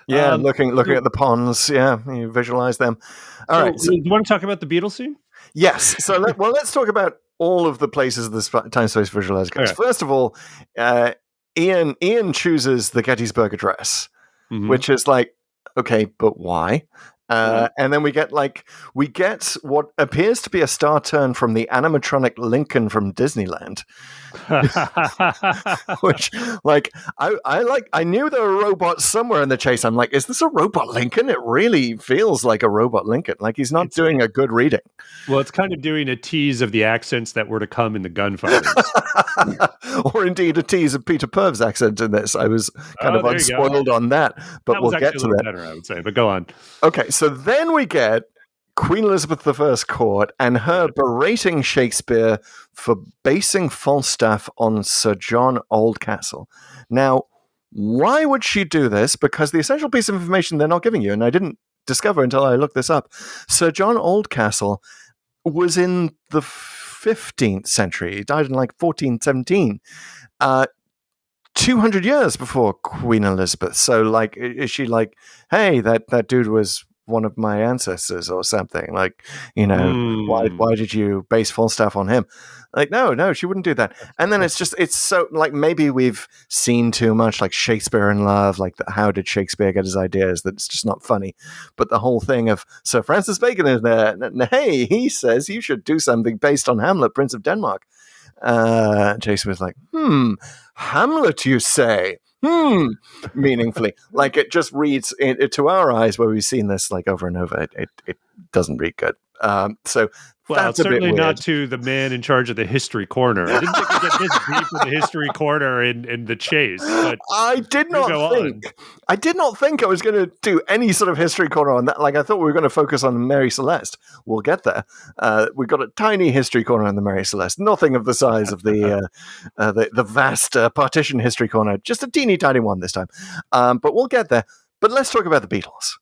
[SPEAKER 8] Yeah, looking at the ponds. Yeah, you visualize them. All right. So,
[SPEAKER 7] do you want to talk about the Beatles scene?
[SPEAKER 8] Yes. So let's talk about all of the places this time space visualizer goes. Okay. First of all, Ian chooses the Gettysburg Address, which is okay, but why? And then we get what appears to be a star turn from the animatronic Lincoln from Disneyland, which I knew there were robots somewhere in the chase. I'm is this a robot Lincoln? It really feels like a robot Lincoln. He's not doing a good reading.
[SPEAKER 7] Well, it's kind of doing a tease of the accents that were to come in the gunfighters.
[SPEAKER 8] Or indeed a tease of Peter Purves' accent in this. I was kind of unspoiled on that, but we'll get to that.
[SPEAKER 7] Better, I would say, but go on.
[SPEAKER 8] Okay, so then we get Queen Elizabeth I's court and her berating Shakespeare for basing Falstaff on Sir John Oldcastle. Now, why would she do this? Because the essential piece of information they're not giving you, and I didn't discover until I looked this up, Sir John Oldcastle was in the 15th century. He died in 1417. 200 years before Queen Elizabeth. So, like, is she like, hey, that dude was one of my ancestors or something? Like, why did you base Falstaff on him? Like, no, she wouldn't do that. And then it's so, like, maybe we've seen too much, like Shakespeare in Love, like, how did Shakespeare get his ideas? That's just not funny. But the whole thing of Sir Francis Bacon is there. Hey, he says you should do something based on Hamlet, Prince of Denmark. Jason was like, Hamlet, you say? Meaningfully. Like, it just reads to our eyes, where we've seen this like over and over, it doesn't read good. So
[SPEAKER 7] well,
[SPEAKER 8] that's a bit
[SPEAKER 7] certainly
[SPEAKER 8] weird.
[SPEAKER 7] not to the man in charge of the history corner. I didn't think we'd get this deep in the history corner in the chase. But
[SPEAKER 8] I did not think I was going to do any sort of history corner on that. Like, I thought we were going to focus on Mary Celeste. We'll get there. We've got a tiny history corner on the Mary Celeste. Nothing of the size of the vast partition history corner. Just a teeny tiny one this time. But we'll get there. But let's talk about the Beatles.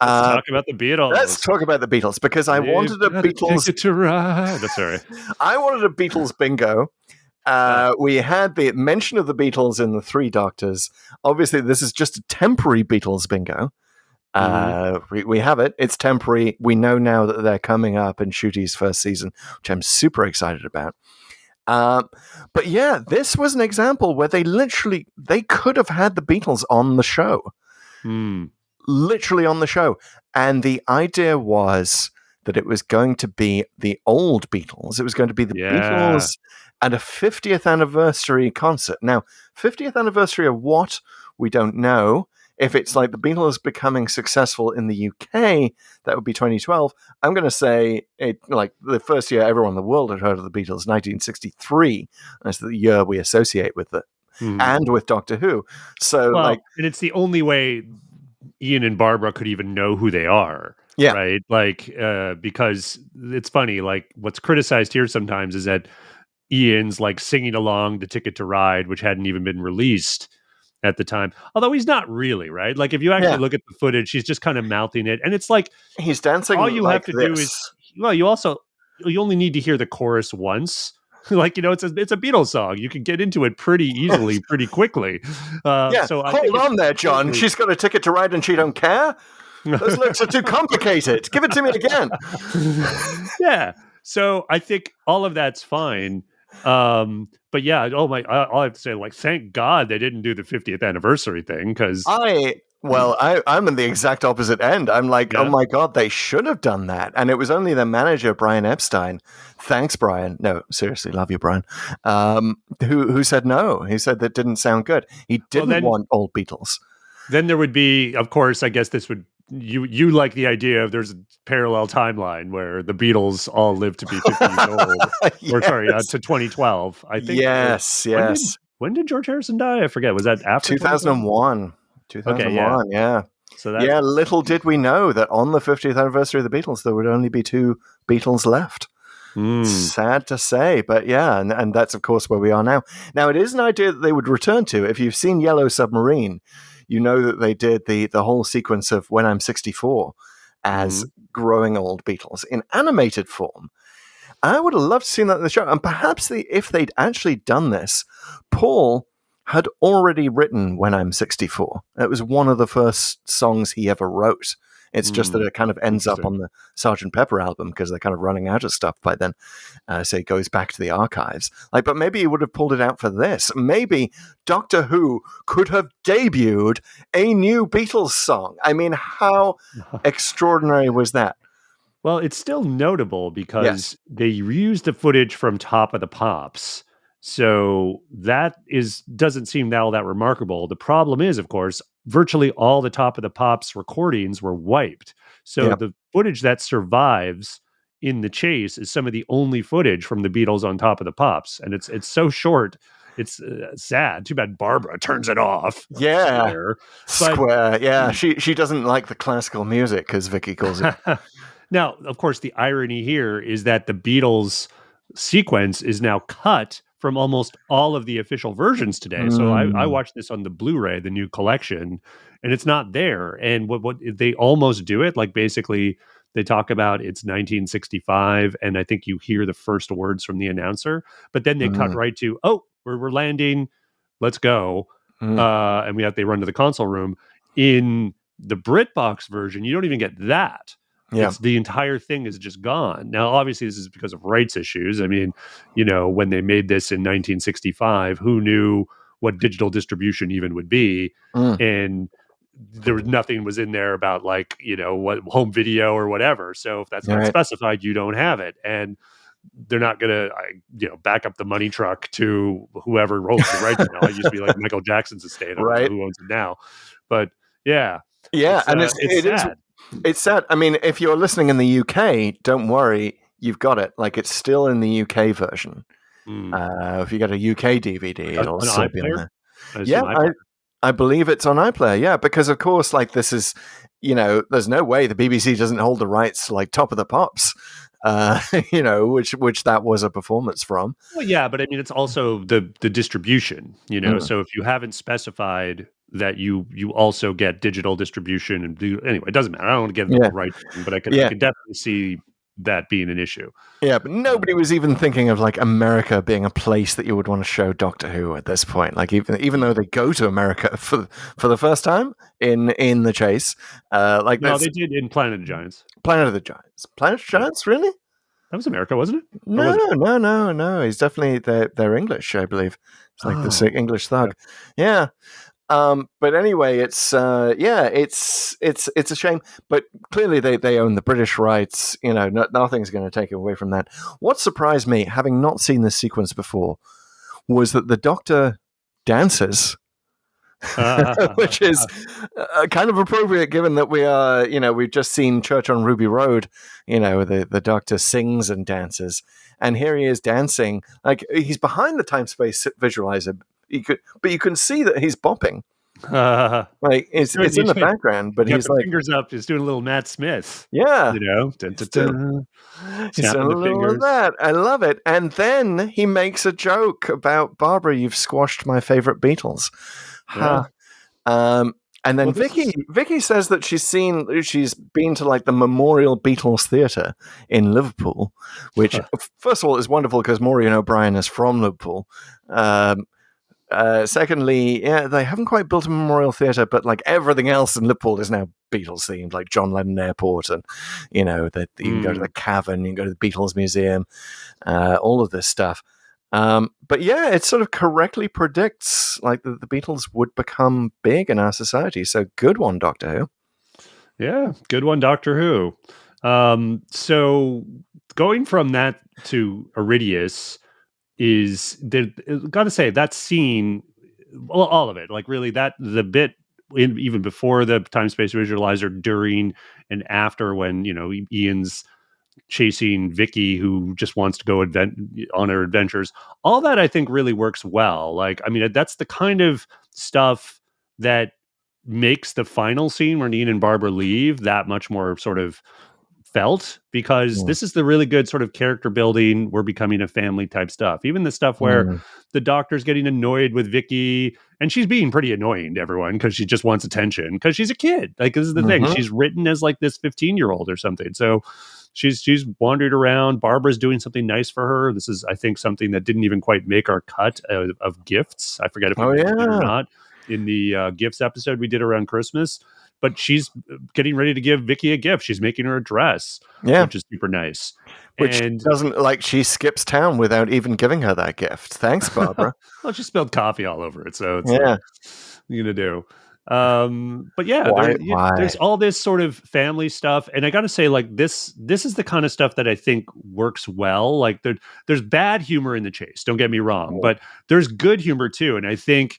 [SPEAKER 7] Let's talk about the Beatles.
[SPEAKER 8] Let's talk about the Beatles, because I wanted a Beatles.
[SPEAKER 7] Ticket to ride. Oh, sorry.
[SPEAKER 8] I wanted a Beatles bingo. We had the mention of the Beatles in the Three Doctors. Obviously, this is just a temporary Beatles bingo. We have it. It's temporary. We know now that they're coming up in Shooty's first season, which I'm super excited about. But yeah, this was an example where they could have had the Beatles on the show. Literally on the show. And the idea was that it was going to be the old Beatles. It was going to be the Beatles at a 50th anniversary concert. Now, 50th anniversary of what? We don't know. If it's like the Beatles becoming successful in the UK, that would be 2012. I'm going to say it, like, the first year everyone in the world had heard of the Beatles, 1963. That's the year we associate with it. And with Doctor Who. So, and
[SPEAKER 7] it's the only way Ian and Barbara could even know who they are.
[SPEAKER 8] Yeah.
[SPEAKER 7] Right. Like, because it's funny, like, what's criticized here sometimes is that Ian's like singing along the Ticket to Ride, which hadn't even been released at the time. Although he's not really, right? Like, if you actually look at the footage, he's just kind of mouthing it. And it's like,
[SPEAKER 8] he's dancing.
[SPEAKER 7] All you
[SPEAKER 8] like
[SPEAKER 7] have to
[SPEAKER 8] this.
[SPEAKER 7] do is, you only need to hear the chorus once. Like, it's a Beatles song. You can get into it pretty easily, pretty quickly. So
[SPEAKER 8] hold on there, John. She's got a ticket to ride and she don't care. Those lyrics are too complicated. Give it to me again.
[SPEAKER 7] Yeah. So I think all of that's fine. But yeah, all I have to say, like, thank God they didn't do the 50th anniversary thing, because
[SPEAKER 8] I'm in the exact opposite end. I'm like, oh my God, they should have done that. And it was only the manager, Brian Epstein. Thanks, Brian. No, seriously, love you, Brian. Who said no? He said that didn't sound good. He didn't want old Beatles. Then
[SPEAKER 7] there would be, of course, I guess this would, you like the idea of there's a parallel timeline where the Beatles all lived to be 50 years old. Or sorry, to 2012. I think.
[SPEAKER 8] Yes.
[SPEAKER 7] When did George Harrison die? I forget. Was that after
[SPEAKER 8] 2001? 2001,
[SPEAKER 7] Okay,
[SPEAKER 8] yeah.
[SPEAKER 7] So
[SPEAKER 8] little did we know that on the 50th anniversary of the Beatles, there would only be 2 Beatles left. Sad to say, but yeah, and that's, of course, where we are now. Now, it is an idea that they would return to. If you've seen Yellow Submarine, you know that they did the whole sequence of When I'm 64 as growing old Beatles in animated form. I would have loved to see that in the show. And perhaps if they'd actually done this, Paul had already written When I'm 64. It was one of the first songs he ever wrote. It's just that it kind of ends up on the Sgt. Pepper album because they're kind of running out of stuff by then. So it goes back to the archives. But maybe he would have pulled it out for this. Maybe Doctor Who could have debuted a new Beatles song. I mean, how extraordinary was that?
[SPEAKER 7] Well, it's still notable because they reused the footage from Top of the Pops. So that doesn't seem all that remarkable. The problem is, of course, virtually all the Top of the Pops recordings were wiped. So the footage that survives in the chase is some of the only footage from the Beatles on Top of the Pops. And it's so short. It's sad. Too bad Barbara turns it off.
[SPEAKER 8] Yeah. Square. Yeah. She doesn't like the classical music, as Vicky calls it.
[SPEAKER 7] Now, of course, the irony here is that the Beatles sequence is now cut from almost all of the official versions today. So I watched this on the Blu-ray, the new collection, and it's not there. And what they almost do it, like, basically they talk about it's 1965, and I think you hear the first words from the announcer, but then they cut right to, we're landing, let's go. and they run to the console room. In the BritBox version, you don't even get that.
[SPEAKER 8] Yeah.
[SPEAKER 7] It's the entire thing is just gone. Now, obviously, this is because of rights issues. I mean, when they made this in 1965, who knew what digital distribution even would be? And there was nothing was in there about what home video or whatever. So if that's not specified, you don't have it. And they're not going to, back up the money truck to whoever holds the rights now. It used to be like Michael Jackson's estate. I don't know who owns it now. But yeah.
[SPEAKER 8] Yeah. It's sad. It's sad. I mean, if you're listening in the UK, don't worry. You've got it. Like, it's still in the UK version. If you get a UK DVD, it'll still be in there. Yeah, I believe it's on iPlayer. Yeah, because of course, like, this is, there's no way the BBC doesn't hold the rights to, like, Top of the Pops, which that was a performance from.
[SPEAKER 7] Well, yeah, but I mean, it's also the distribution, So if you haven't specified that you also get digital distribution anyway, it doesn't matter. I don't want to get into the right thing, but I could definitely see that being an issue.
[SPEAKER 8] Yeah, but nobody was even thinking of like America being a place that you would want to show Doctor Who at this point. Like even though they go to America for the first time in the chase, they
[SPEAKER 7] did in Planet of the Giants.
[SPEAKER 8] Planet of the Giants. Planet of the Giants, really?
[SPEAKER 7] That was America, wasn't it?
[SPEAKER 8] No. He's definitely they're English, I believe. It's like the English thug. Yeah. But anyway, it's a shame. But clearly, they own the British rights. Nothing's going to take away from that. What surprised me, having not seen this sequence before, was that the Doctor dances, which is kind of appropriate given that we are, we've just seen Church on Ruby Road. The Doctor sings and dances, and here he is dancing. Like, he's behind the time-space visualizer. But you can see that he's bopping. Like it's in the background, but he's like
[SPEAKER 7] fingers up. He's doing a little Matt Smith.
[SPEAKER 8] Yeah,
[SPEAKER 7] he's
[SPEAKER 8] doing a little of that. I love it. And then he makes a joke about Barbara. You've squashed my favorite Beatles. Yeah. And then Vicky says that she's been to like the Memorial Beatles Theatre in Liverpool, which first of all is wonderful because Maureen O'Brien is from Liverpool. Secondly, they haven't quite built a memorial theatre, but like everything else in Liverpool is now Beatles themed, like John Lennon Airport, and that you can go to the Cavern, you can go to the Beatles Museum, all of this stuff. But yeah, it sort of correctly predicts like the Beatles would become big in our society. So good one, Doctor Who.
[SPEAKER 7] Yeah, good one, Doctor Who. So going from that to Iridius. Got to say that scene, all of it, like really the bit even before the time space visualizer, during and after, when Ian's chasing Vicky, who just wants to go on her adventures, all that I think really works well. Like, I mean, that's the kind of stuff that makes the final scene where Ian and Barbara leave that much more sort of felt, because this is the really good sort of character building, we're becoming a family type stuff. Even the stuff where the Doctor's getting annoyed with Vicky, and she's being pretty annoying to everyone because she just wants attention because she's a kid. Like, this is the thing, she's written as like this 15-year-old or something, so she's wandered around. Barbara's doing something nice for her. This is, I think, something that didn't even quite make our cut of gifts. I forget if we did or not in the gifts episode we did around Christmas. But she's getting ready to give Vicky a gift. She's making her a dress, which is super nice.
[SPEAKER 8] Which doesn't, like, she skips town without even giving her that gift. Thanks, Barbara.
[SPEAKER 7] Well, she spilled coffee all over it, so it's like, what are you gonna do? But yeah, there's all this sort of family stuff, and I got to say, like, this is the kind of stuff that I think works well. Like, there's bad humor in the chase. Don't get me wrong, but there's good humor too, and I think.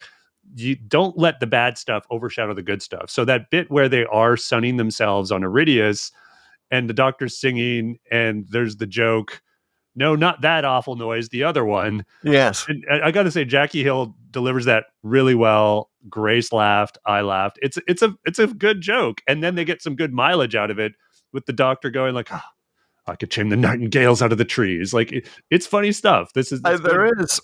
[SPEAKER 7] You don't let the bad stuff overshadow the good stuff. So that bit where they are sunning themselves on Iridius and the Doctor's singing and there's the joke, no, not that awful noise, the other one.
[SPEAKER 8] Yes.
[SPEAKER 7] And I got to say, Jackie Hill delivers that really well. Grace laughed. I laughed. It's a good joke. And then they get some good mileage out of it with the Doctor going like, I could tame the nightingales out of the trees. Like, it's funny stuff. There
[SPEAKER 8] is.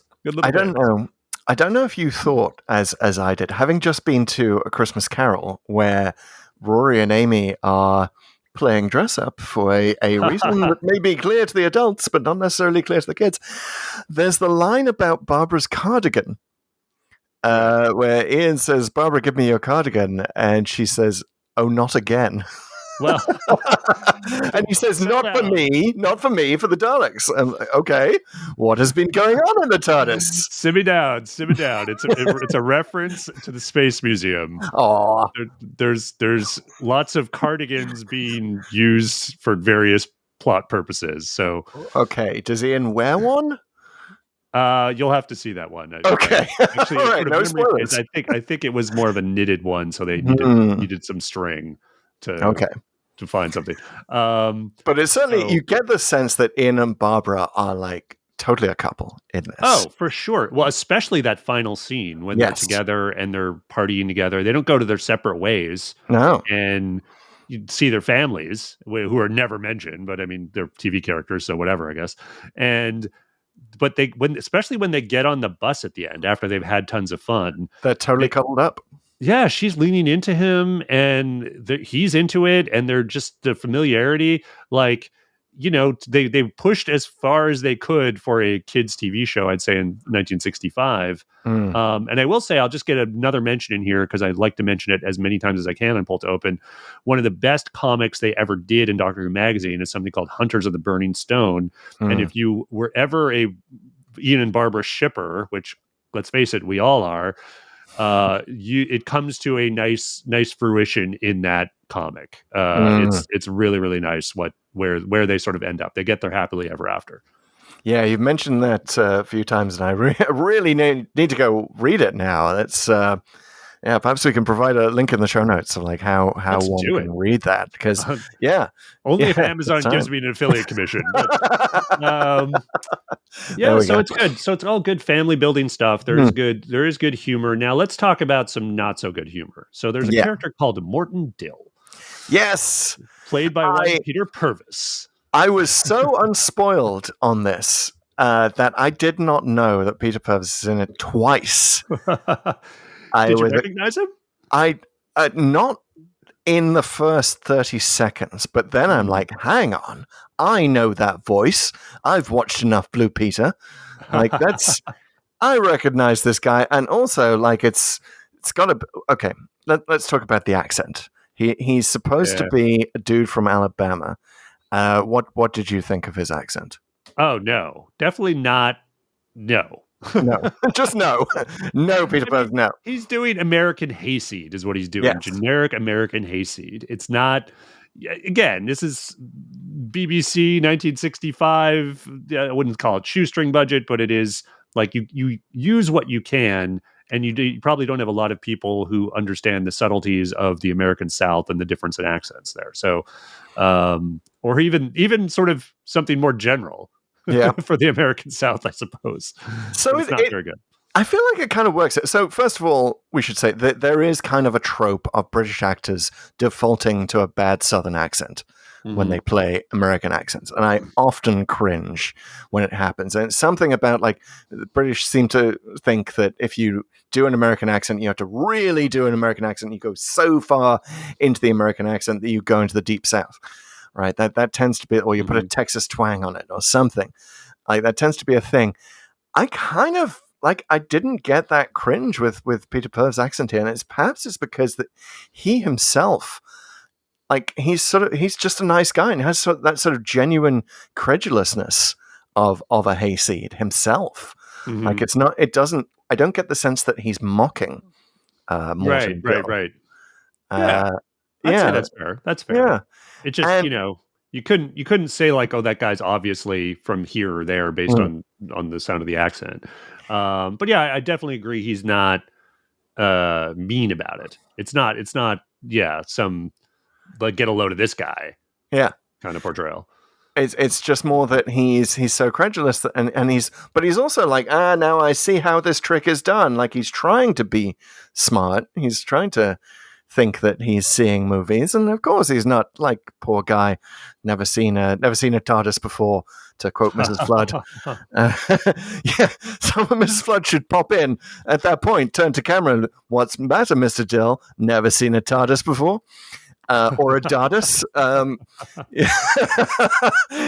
[SPEAKER 8] I don't know if you thought, as I did, having just been to A Christmas Carol, where Rory and Amy are playing dress up for a reason that may be clear to the adults, but not necessarily clear to the kids. There's the line about Barbara's cardigan. where Ian says, "Barbara, give me your cardigan," and she says, "Oh, not again."
[SPEAKER 7] Well,
[SPEAKER 8] And he says, "Not for me, for the Daleks." Okay, what has been going on in the TARDIS?
[SPEAKER 7] simmer down. It's a reference to the Space Museum.
[SPEAKER 8] Oh,
[SPEAKER 7] There's lots of cardigans being used for various plot purposes. So,
[SPEAKER 8] okay. Does Ian wear one?
[SPEAKER 7] you'll have to see that one.
[SPEAKER 8] Okay.
[SPEAKER 7] Actually,
[SPEAKER 8] All right, no spoilers.
[SPEAKER 7] I think it was more of a knitted one, so they needed some string to find something.
[SPEAKER 8] But it's certainly you get the sense that Ian and Barbara are like totally a couple in this.
[SPEAKER 7] Oh, for sure. Well, especially that final scene when they're together and they're partying together. They don't go to their separate ways.
[SPEAKER 8] No.
[SPEAKER 7] And you see their families who are never mentioned, but I mean, they're TV characters, so whatever, I guess. But especially when they get on the bus at the end after they've had tons of fun,
[SPEAKER 8] they're totally coupled up.
[SPEAKER 7] Yeah, she's leaning into him, and he's into it, and they're just the familiarity. Like, they pushed as far as they could for a kids' TV show, I'd say, in 1965. And I will say, I'll just get another mention in here because I'd like to mention it as many times as I can on Pull to Open. One of the best comics they ever did in Doctor Who magazine is something called Hunters of the Burning Stone. And if you were ever a Ian and Barbara shipper, which, let's face it, we all are, it comes to a nice fruition in that comic. It's really, really nice where they sort of end up. They get their happily ever after. Yeah,
[SPEAKER 8] you've mentioned that a few times, and I really need to go read it now. That's perhaps we can provide a link in the show notes of like how one can read that, because
[SPEAKER 7] only if Amazon gives me an affiliate commission. But, so it's good. So it's all good family building stuff. There is good humor. Now let's talk about some not so good humor. So there's a character called Morton Dill.
[SPEAKER 8] Yes,
[SPEAKER 7] played by Peter Purves.
[SPEAKER 8] I was so unspoiled on this that I did not know that Peter Purves is in it twice.
[SPEAKER 7] Did you recognize him?
[SPEAKER 8] I not in the first 30 seconds, but then I'm like, hang on, I know that voice. I've watched enough Blue Peter. Like I recognize this guy, and also like it's got a okay. Let's talk about the accent. He's supposed to be a dude from Alabama. What did you think of his accent?
[SPEAKER 7] Oh no, definitely not. No.
[SPEAKER 8] Just no. No, Peter Purves, no.
[SPEAKER 7] He's doing American hayseed is what he's doing. Yes. Generic American hayseed. It's not, again, this is BBC 1965. I wouldn't call it shoestring budget, but it is like you use what you can, and you probably don't have a lot of people who understand the subtleties of the American South and the difference in accents there. So, or even sort of something more general. For the American South, I suppose. So it's not very good.
[SPEAKER 8] I feel like it kind of works. So first of all, we should say that there is kind of a trope of British actors defaulting to a bad Southern accent when they play American accents. And I often cringe when it happens. And it's something about like the British seem to think that if you do an American accent, you have to really do an American accent. You go so far into the American accent that you go into the deep South. Right, that tends to be, or you put a Texas twang on it, or something like that tends to be a thing. I kind of like I didn't get that cringe with Peter Purves' accent here, and perhaps it's because that he himself, like he's just a nice guy and has that sort of genuine credulousness of a hayseed himself. Like I don't get the sense that he's mocking.
[SPEAKER 7] Right. I'd say that's fair. That's fair.
[SPEAKER 8] Yeah.
[SPEAKER 7] It just, you couldn't say like, oh, that guy's obviously from here or there based on the sound of the accent. But yeah, I definitely agree. He's not mean about it. It's not some like get a load of this guy.
[SPEAKER 8] Yeah.
[SPEAKER 7] Kind of portrayal.
[SPEAKER 8] It's just more that he's so credulous and he's also like, now I see how this trick is done. Like he's trying to be smart. He's trying to think that he's seeing movies, and of course he's not. Like, poor guy, never seen a TARDIS before, to quote Mrs. Flood. Mrs. Flood should pop in at that point, turn to camera, and, what's the matter, Mr. Dill? Never seen a TARDIS before. or a Dardis.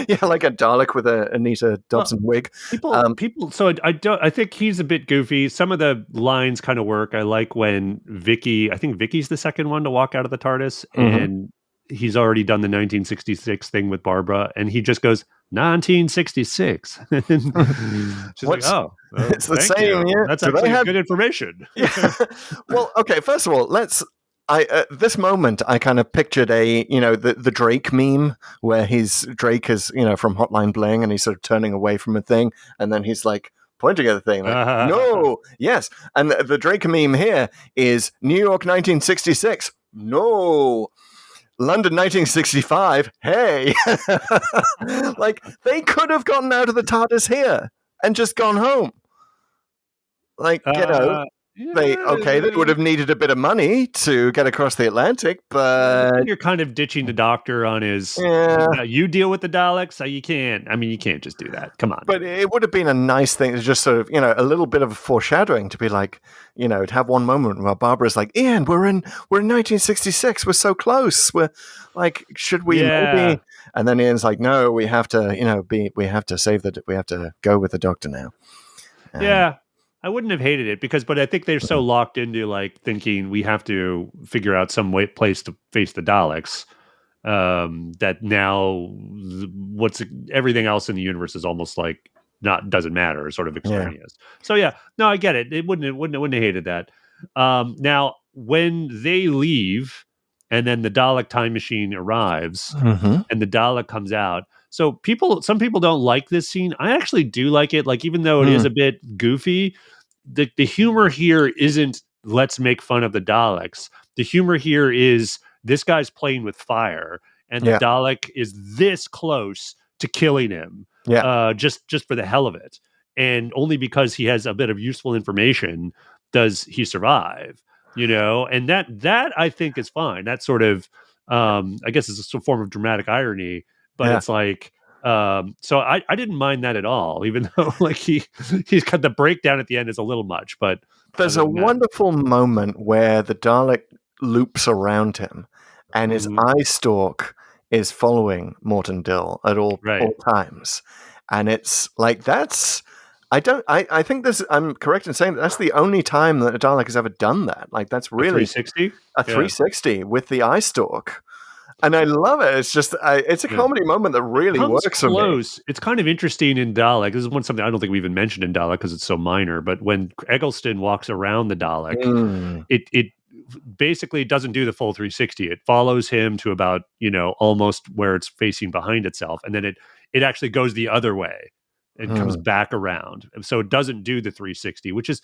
[SPEAKER 8] Yeah, like a Dalek with a Anita Dobson wig.
[SPEAKER 7] People. So I don't. I think he's a bit goofy. Some of the lines kind of work. I like when Vicky. I think Vicky's the second one to walk out of the TARDIS, and he's already done the 1966 thing with Barbara, and he just goes 1966. She's like, "Oh,
[SPEAKER 8] it's the same. Yeah.
[SPEAKER 7] That's actually good information."
[SPEAKER 8] Yeah. Well, okay. First of all, at this moment, I kind of pictured the Drake meme where Drake is, from Hotline Bling, and he's sort of turning away from a thing, and then he's like pointing at the thing, like, no, yes. And the Drake meme here is New York 1966, no. London 1965, hey. Like, they could have gotten out of the TARDIS here and just gone home. Like, they would have needed a bit of money to get across the Atlantic, but
[SPEAKER 7] you're kind of ditching the Doctor on his. You deal with the Daleks. You can't. I mean, you can't just do that. Come on.
[SPEAKER 8] But it would have been a nice thing to just sort of, a little bit of a foreshadowing to be like, to have one moment where Barbara's like, Ian, we're in 1966. We're so close. We're like, should we maybe? And then Ian's like, no, we have to, we have to save we have to go with the Doctor now.
[SPEAKER 7] Yeah. I wouldn't have hated it but I think they're so locked into like thinking we have to figure out some place to face the Daleks that now everything else in the universe is almost like doesn't matter, sort of extraneous. So no, I get it. It wouldn't have hated that. Now when they leave and then the Dalek time machine arrives and the Dalek comes out. So some people don't like this scene. I actually do like it. Like, even though it is a bit goofy, the humor here isn't let's make fun of the Daleks. The humor here is this guy's playing with fire, and the Dalek is this close to killing him. Just for the hell of it, and only because he has a bit of useful information does he survive. And that I think is fine. That sort of I guess is a form of dramatic irony. But it's like, so I didn't mind that at all, even though like he's got the breakdown at the end is a little much. But
[SPEAKER 8] there's a wonderful moment where the Dalek loops around him, and his eye stalk is following Morton Dill at all times, and it's like I think this. I'm correct in saying that's the only time that a Dalek has ever done that. Like, that's really
[SPEAKER 7] 360,
[SPEAKER 8] 360 with the eye stalk. And I love it. It's just, it's a comedy moment that really works for me.
[SPEAKER 7] It's kind of interesting in Dalek. This is something I don't think we even mentioned in Dalek because it's so minor. But when Eggleston walks around the Dalek, it basically doesn't do the full 360. It follows him to about, almost where it's facing behind itself. And then it actually goes the other way and comes back around. And so it doesn't do the 360, which is,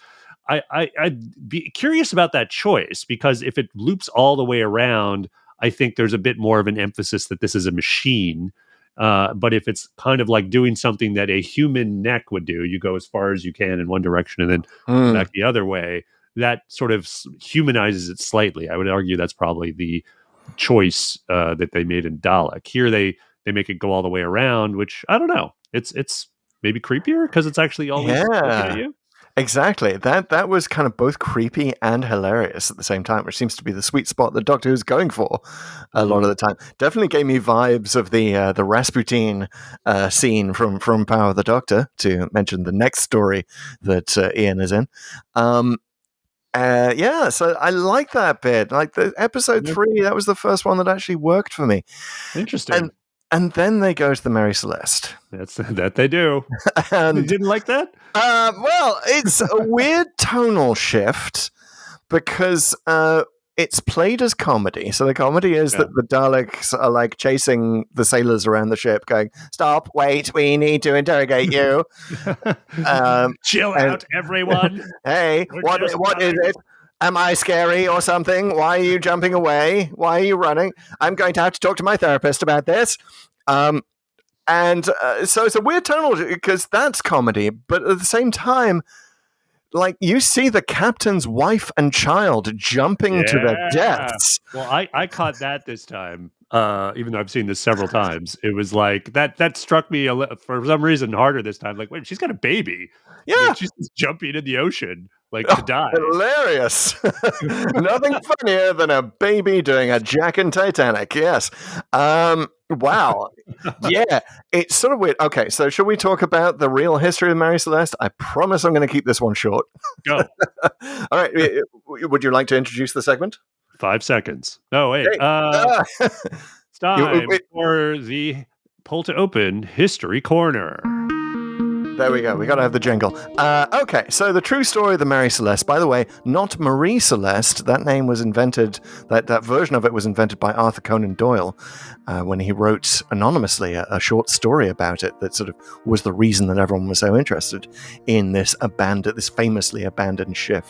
[SPEAKER 7] I'd be curious about that choice, because if it loops all the way around, I think there's a bit more of an emphasis that this is a machine. But if it's kind of like doing something that a human neck would do, you go as far as you can in one direction and then back the other way, that sort of humanizes it slightly. I would argue that's probably the choice that they made in Dalek. Here they make it go all the way around, which I don't know. It's maybe creepier because it's actually always looking at you.
[SPEAKER 8] Exactly. That was kind of both creepy and hilarious at the same time, which seems to be the sweet spot that Doctor Who's going for a lot of the time. Definitely gave me vibes of the Rasputin scene from Power of the Doctor, to mention the next story that Ian is in. So I like that bit. Like the episode 3, that was the first one that actually worked for me.
[SPEAKER 7] Interesting.
[SPEAKER 8] And then they go to the Mary Celeste.
[SPEAKER 7] That they do. And you didn't like that?
[SPEAKER 8] Well, it's a weird tonal shift because it's played as comedy. So the comedy is that the Daleks are like chasing the sailors around the ship, going, "Stop! Wait! We need to interrogate you."
[SPEAKER 7] Chill out, everyone.
[SPEAKER 8] Hey, what is it? Am I scary or something? Why are you jumping away? Why are you running? I'm going to have to talk to my therapist about this. So it's a weird tonal because that's comedy, but at the same time, like, you see the captain's wife and child jumping to their deaths.
[SPEAKER 7] Well, I caught that this time, even though I've seen this several times. It was like that struck me for some reason harder this time. Like, wait, she's got a baby.
[SPEAKER 8] Yeah,
[SPEAKER 7] like, she's just jumping in the ocean. like to die.
[SPEAKER 8] Hilarious. Nothing funnier than a baby doing a Jack in Titanic. Yes. Wow. Yeah. It's sort of weird. Okay, so should we talk about the real history of Mary Celeste? I promise I'm going to keep this one short.
[SPEAKER 7] Go.
[SPEAKER 8] All right. Would you like to introduce the segment?
[SPEAKER 7] 5 seconds. No, wait.
[SPEAKER 8] Hey.
[SPEAKER 7] It's time for the Pull to Open History Corner.
[SPEAKER 8] There we go. We got to have the jingle. Okay, so the true story of the Mary Celeste, by the way, not Marie Celeste. That name was invented, that version of it was invented by Arthur Conan Doyle when he wrote anonymously a short story about it that sort of was the reason that everyone was so interested in this famously abandoned ship.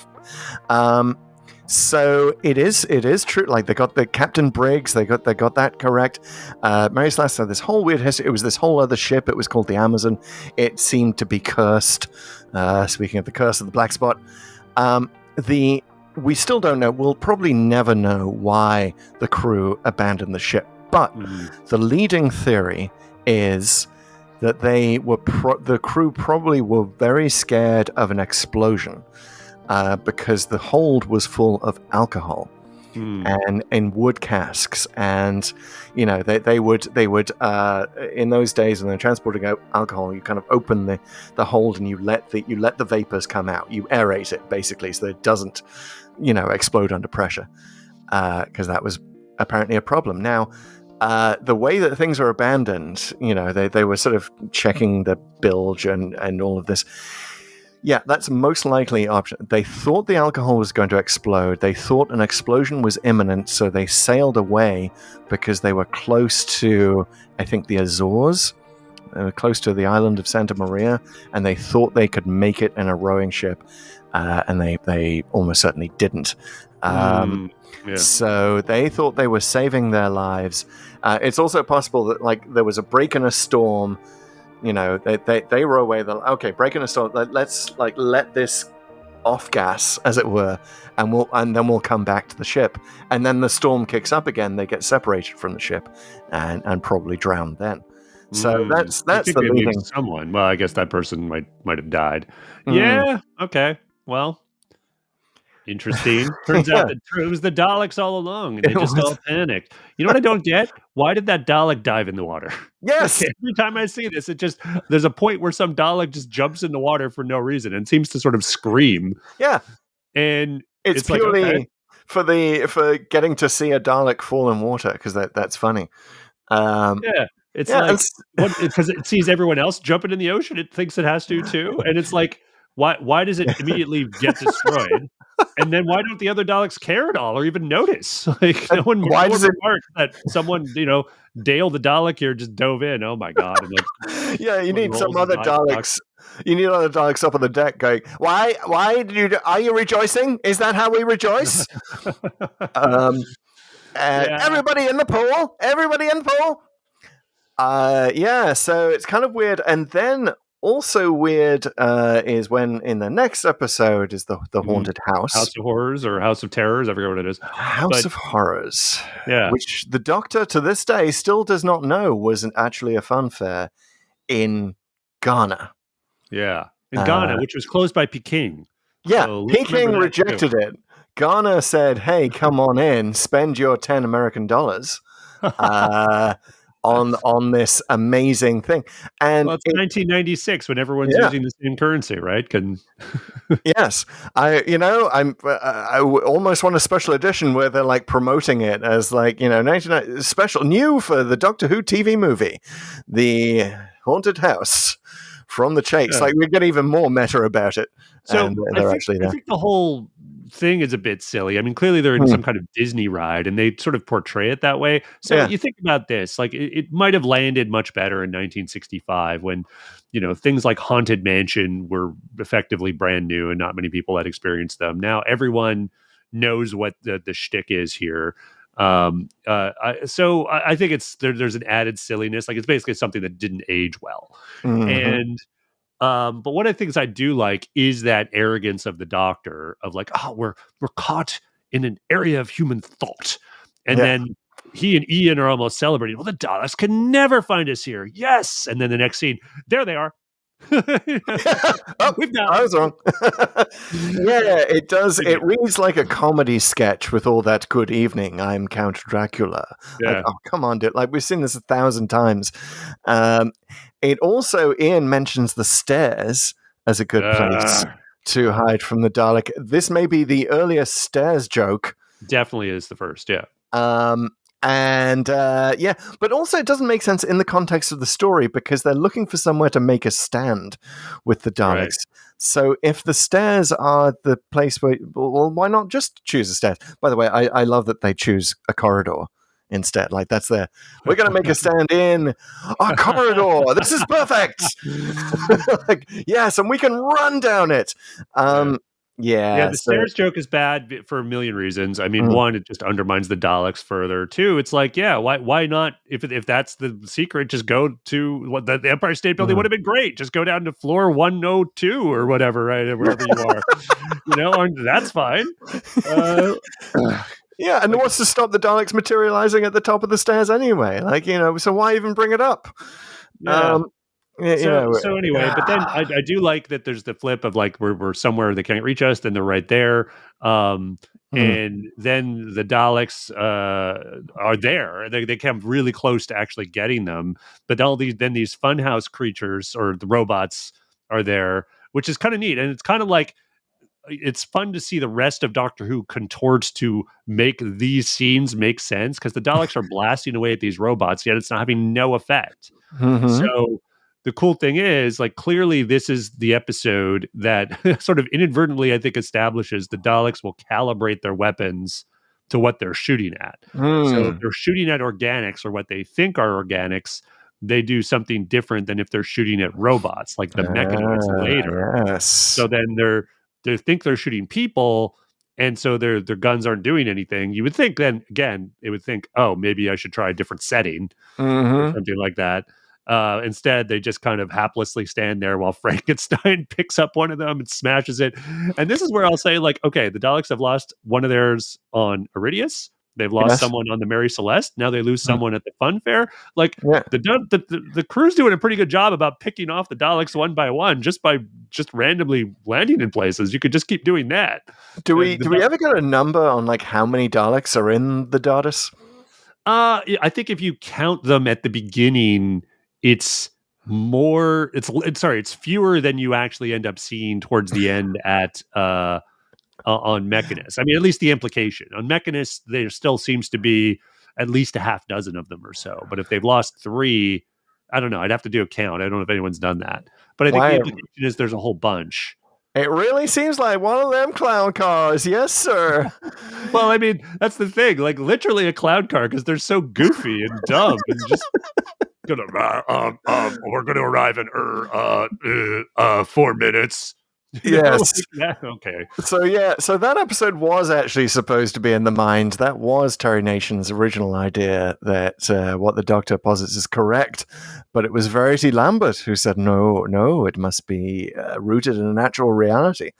[SPEAKER 8] So it is true. Like they got the Captain Briggs, they got that correct. Mary Celeste had this whole weird history. It was this whole other ship. It was called the Amazon. It seemed to be cursed. Speaking of the curse of the black spot, we still don't know. We'll probably never know why the crew abandoned the ship. But the leading theory is that the crew probably were very scared of an explosion. Because the hold was full of alcohol and in wood casks, and they would in those days when they're transporting alcohol, you kind of open the hold and you let the vapors come out. You aerate it basically so that it doesn't explode under pressure, because that was apparently a problem. Now, the way that things are abandoned, they were sort of checking the bilge and all of this. Yeah, that's most likely option. They thought the alcohol was going to explode. They thought an explosion was imminent, so they sailed away because they were close to, I think, the Azores. They were close to the island of Santa Maria, and they thought they could make it in a rowing ship, and they almost certainly didn't. So they thought they were saving their lives. It's also possible that there was a break in a storm. They row away. Okay, breaking a storm. Let's let this off gas, as it were, and then we'll come back to the ship. And then the storm kicks up again. They get separated from the ship, and probably drowned then. So that's the leading.
[SPEAKER 7] Someone. Well, I guess that person might have died. Yeah. Okay. Well. Interesting. Turns out that it was the Daleks all along, and they just all panicked. You know what I don't get? Why did that Dalek dive in the water?
[SPEAKER 8] Yes.
[SPEAKER 7] Every time I see this, there's a point where some Dalek just jumps in the water for no reason and seems to sort of scream.
[SPEAKER 8] Yeah.
[SPEAKER 7] And
[SPEAKER 8] it's purely for getting to see a Dalek fall in water, because that's funny.
[SPEAKER 7] Because it sees everyone else jumping in the ocean, it thinks it has to too, and it's like, why does it immediately get destroyed? And then why don't the other Daleks care at all or even notice? Like no one remarks that someone, Dale the Dalek here just dove in. Oh my god! And
[SPEAKER 8] yeah, you need some other Daleks. You need other Daleks up on the deck going, Why are you rejoicing? Is that how we rejoice? Everybody in the pool. Everybody in the pool. So it's kind of weird. And then also weird is when in the next episode is the haunted house.
[SPEAKER 7] House of Horrors or House of Terrors, I forget what it is.
[SPEAKER 8] House of Horrors.
[SPEAKER 7] Yeah.
[SPEAKER 8] Which the Doctor to this day still does not know was actually a funfair in Ghana.
[SPEAKER 7] Yeah. In Ghana, which was closed by Peking.
[SPEAKER 8] Yeah,
[SPEAKER 7] so
[SPEAKER 8] Peking rejected it. Ghana said, hey, come on in, spend your $10 American on this amazing thing. And
[SPEAKER 7] it's 1996 when everyone's using the same currency, right?
[SPEAKER 8] Yes, I almost want a special edition where they're like promoting it as 99 special new for the Doctor Who TV movie, The Haunted House from the Chase.
[SPEAKER 7] Yeah.
[SPEAKER 8] We get even more meta about it.
[SPEAKER 7] So
[SPEAKER 8] and they're actually there.
[SPEAKER 7] I think the whole thing is a bit silly. I mean, clearly they're in some kind of Disney ride and they sort of portray it that way. So you think about this, it might have landed much better in 1965 when, things like Haunted Mansion were effectively brand new and not many people had experienced them. Now everyone knows what the shtick is here. So I think there's an added silliness. It's basically something that didn't age well. And but one of the things I do like is that arrogance of the Doctor of we're caught in an area of human thought. And then he and Ian are almost celebrating. Well, the Daleks can never find us here. Yes. And then the next scene, there they are.
[SPEAKER 8] Oh,
[SPEAKER 7] We've got.
[SPEAKER 8] I was wrong. Yeah, it does. It reads like a comedy sketch with all that "Good evening, I'm Count Dracula."
[SPEAKER 7] Yeah.
[SPEAKER 8] Like, oh, come on, dude! Like we've seen this 1,000 times. It also Ian mentions the stairs as a good place to hide from the Dalek. This may be the earliest stairs joke.
[SPEAKER 7] Definitely is the first. Yeah.
[SPEAKER 8] But also it doesn't make sense in the context of the story because they're looking for somewhere to make a stand with the Daleks.
[SPEAKER 7] Right.
[SPEAKER 8] So if the stairs are the place where, well, why not just choose a stairs? By the way, I love that they choose a corridor instead. Like that's we're going to make a stand in a corridor. This is perfect. Like, yes, and we can run down it. Yeah,
[SPEAKER 7] the stairs joke is bad for a million reasons. I mean, one, it just undermines the Daleks further. Two, it's like, yeah, why not? If that's the secret, just go to what the Empire State Building would have been great. Just go down to floor 102 or whatever, right? Wherever you are, and that's fine.
[SPEAKER 8] Yeah, and what's to stop the Daleks materializing at the top of the stairs anyway? Like, so why even bring it up?
[SPEAKER 7] Yeah. So anyway, but then I do like that there's the flip of like we're somewhere they can't reach us, then they're right there. And then the Daleks are there. They come really close to actually getting them. But these funhouse creatures or the robots are there, which is kind of neat. And it's kind of like it's fun to see the rest of Doctor Who contorts to make these scenes make sense because the Daleks are blasting away at these robots, yet it's not having no effect. So the cool thing is, like, clearly this is the episode that sort of inadvertently, I think, establishes the Daleks will calibrate their weapons to what they're shooting at. So if they're shooting at organics or what they think are organics, they do something different than if they're shooting at robots, like the mechanoids later.
[SPEAKER 8] Yes.
[SPEAKER 7] So then they think they're shooting people, and so their guns aren't doing anything. You would think then, again, it would think, oh, maybe I should try a different setting or something like that. Instead, they just kind of haplessly stand there while Frankenstein picks up one of them and smashes it. And this is where I'll say, like, okay, the Daleks have lost one of theirs on Iridius. They've lost someone on the Mary Celeste. Now they lose someone at the Fun Fair. Like the crew's doing a pretty good job about picking off the Daleks one by one, just by randomly landing in places. You could just keep doing that.
[SPEAKER 8] Do we ever get a number on like how many Daleks are in the TARDIS?
[SPEAKER 7] I think if you count them at the beginning, it's more. It's fewer than you actually end up seeing towards the end at on Mechanus. I mean, at least the implication on Mechanus, there still seems to be at least a half dozen of them or so. But if they've lost 3, I don't know. I'd have to do a count. I don't know if anyone's done that. But I think the implication is there's a whole bunch.
[SPEAKER 8] It really seems like one of them clown cars. Yes, sir.
[SPEAKER 7] Well, I mean, that's the thing. Like literally a clown car because they're so goofy and dumb and just we're gonna arrive in 4 minutes.
[SPEAKER 8] Yes.
[SPEAKER 7] Okay.
[SPEAKER 8] So that episode was actually supposed to be in the mind. That was Terry Nation's original idea that what the Doctor posits is correct, but it was Verity Lambert who said no, it must be rooted in a natural reality.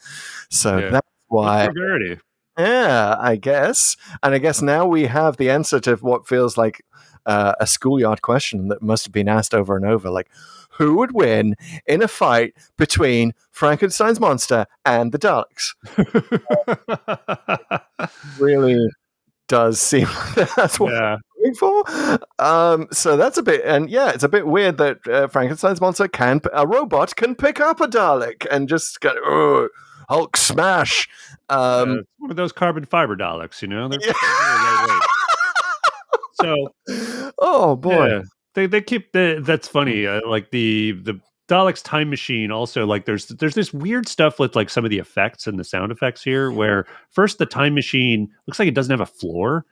[SPEAKER 8] So that's why.
[SPEAKER 7] Verity.
[SPEAKER 8] Yeah, I guess. And I guess now we have the answer to what feels like a schoolyard question that must have been asked over and over, like, who would win in a fight between Frankenstein's monster and the Daleks? Really does seem like that's what we're going for. So that's a bit, and it's a bit weird that Frankenstein's monster a robot can pick up a Dalek and just go, Hulk smash.
[SPEAKER 7] One of those carbon fiber Daleks, they're lightweight. So,
[SPEAKER 8] oh boy.
[SPEAKER 7] They keep that's funny. Like the Daleks time machine also, like there's this weird stuff with like some of the effects and the sound effects here where first the time machine looks like it doesn't have a floor.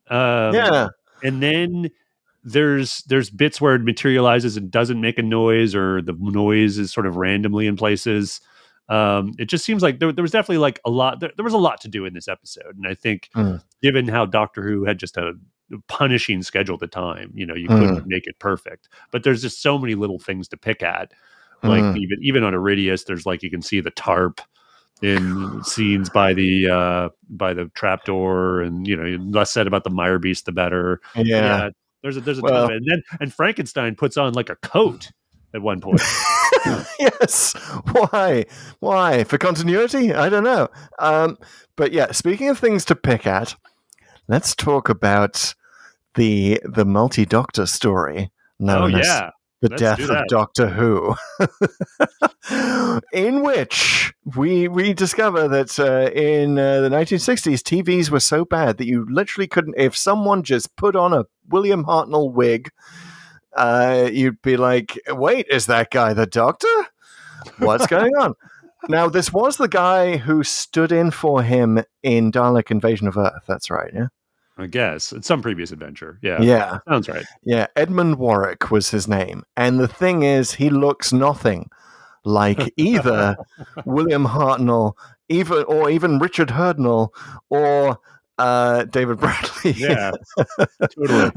[SPEAKER 7] And then there's bits where it materializes and doesn't make a noise, or the noise is sort of randomly in places. It just seems like there was definitely like a lot. There was a lot to do in this episode, and I think given how Doctor Who had just a punishing schedule at the time, you couldn't make it perfect. But there's just so many little things to pick at. Like even on Iridius, there's like you can see the tarp in scenes by the trapdoor, and less said about the Mire Beast, the better. Yeah, there's a ton of it. And Frankenstein puts on like a coat at one point.
[SPEAKER 8] Yes. Why? Why? For continuity? I don't know. But yeah, speaking of things to pick at, let's talk about the multi-doctor story known as the
[SPEAKER 7] Let's
[SPEAKER 8] death
[SPEAKER 7] do
[SPEAKER 8] of
[SPEAKER 7] that.
[SPEAKER 8] Doctor Who, in which we discover that in the 1960s, TVs were so bad that you literally couldn't. If someone just put on a William Hartnell wig, you'd be like, "Wait, is that guy the Doctor? What's going on?" Now, this was the guy who stood in for him in Dalek Invasion of Earth. That's right, yeah?
[SPEAKER 7] I guess it's some previous adventure. Yeah.
[SPEAKER 8] Yeah.
[SPEAKER 7] Sounds right.
[SPEAKER 8] Yeah, Edmund Warwick was his name. And the thing is, he looks nothing like either William Hartnell, even Richard Hurdnell, or David Bradley.
[SPEAKER 7] Yeah. Totally.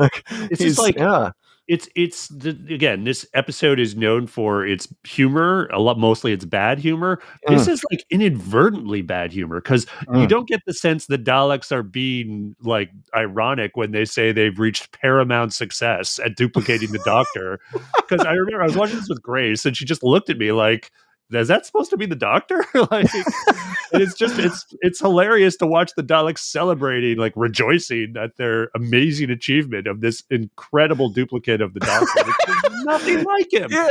[SPEAKER 7] It's just like,
[SPEAKER 8] yeah.
[SPEAKER 7] Again, this episode is known for its humor, mostly it's bad humor. This is like inadvertently bad humor because you don't get the sense the Daleks are being like ironic when they say they've reached paramount success at duplicating the Doctor. Because I remember I was watching this with Grace and she just looked at me like, is that supposed to be the Doctor? Like, and it's hilarious to watch the Daleks celebrating, like rejoicing at their amazing achievement of this incredible duplicate of the Doctor. There's nothing like him.
[SPEAKER 8] Yeah.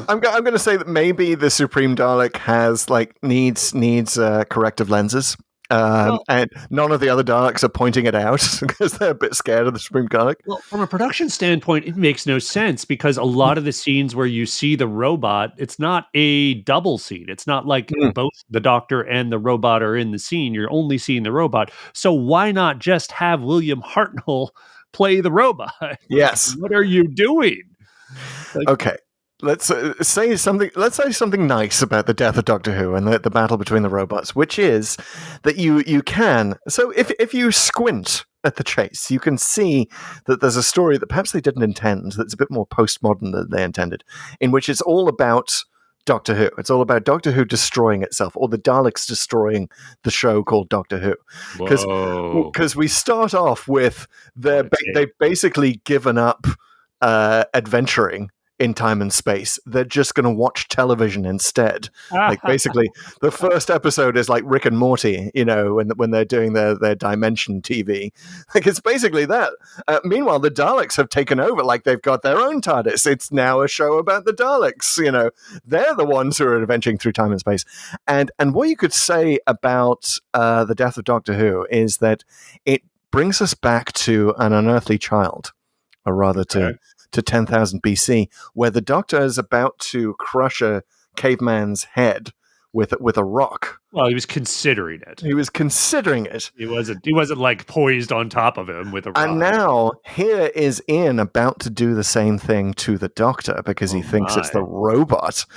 [SPEAKER 8] I'm going to say that maybe the Supreme Dalek has needs corrective lenses. And none of the other Daleks are pointing it out because they're a bit scared of the Supreme Dalek.
[SPEAKER 7] Well, from a production standpoint, it makes no sense because a lot of the scenes where you see the robot, it's not a double scene. It's not like both the Doctor and the robot are in the scene. You're only seeing the robot. So why not just have William Hartnell play the robot?
[SPEAKER 8] Yes.
[SPEAKER 7] What are you doing?
[SPEAKER 8] Okay. Let's say something nice about the death of Doctor Who and the battle between the robots, which is that you can. So if you squint at the chase, you can see that there's a story that perhaps they didn't intend, that's a bit more postmodern than they intended, in which it's all about Doctor Who. It's all about Doctor Who destroying itself, or the Daleks destroying the show called Doctor Who. Because we start off with they've basically given up adventuring in time and space. They're just going to watch television instead. Like basically, the first episode is like Rick and Morty, when they're doing their Dimension TV. Like it's basically that. Meanwhile, the Daleks have taken over. Like they've got their own TARDIS. It's now a show about the Daleks. They're the ones who are adventuring through time and space. And what you could say about the death of Doctor Who is that it brings us back to an unearthly child, or rather to 10,000 BC, where the Doctor is about to crush a caveman's head with a rock.
[SPEAKER 7] Well, he was considering it.
[SPEAKER 8] He was considering it.
[SPEAKER 7] He wasn't like poised on top of him with a rock.
[SPEAKER 8] And now here is Ian about to do the same thing to the Doctor because he thinks it's the robot.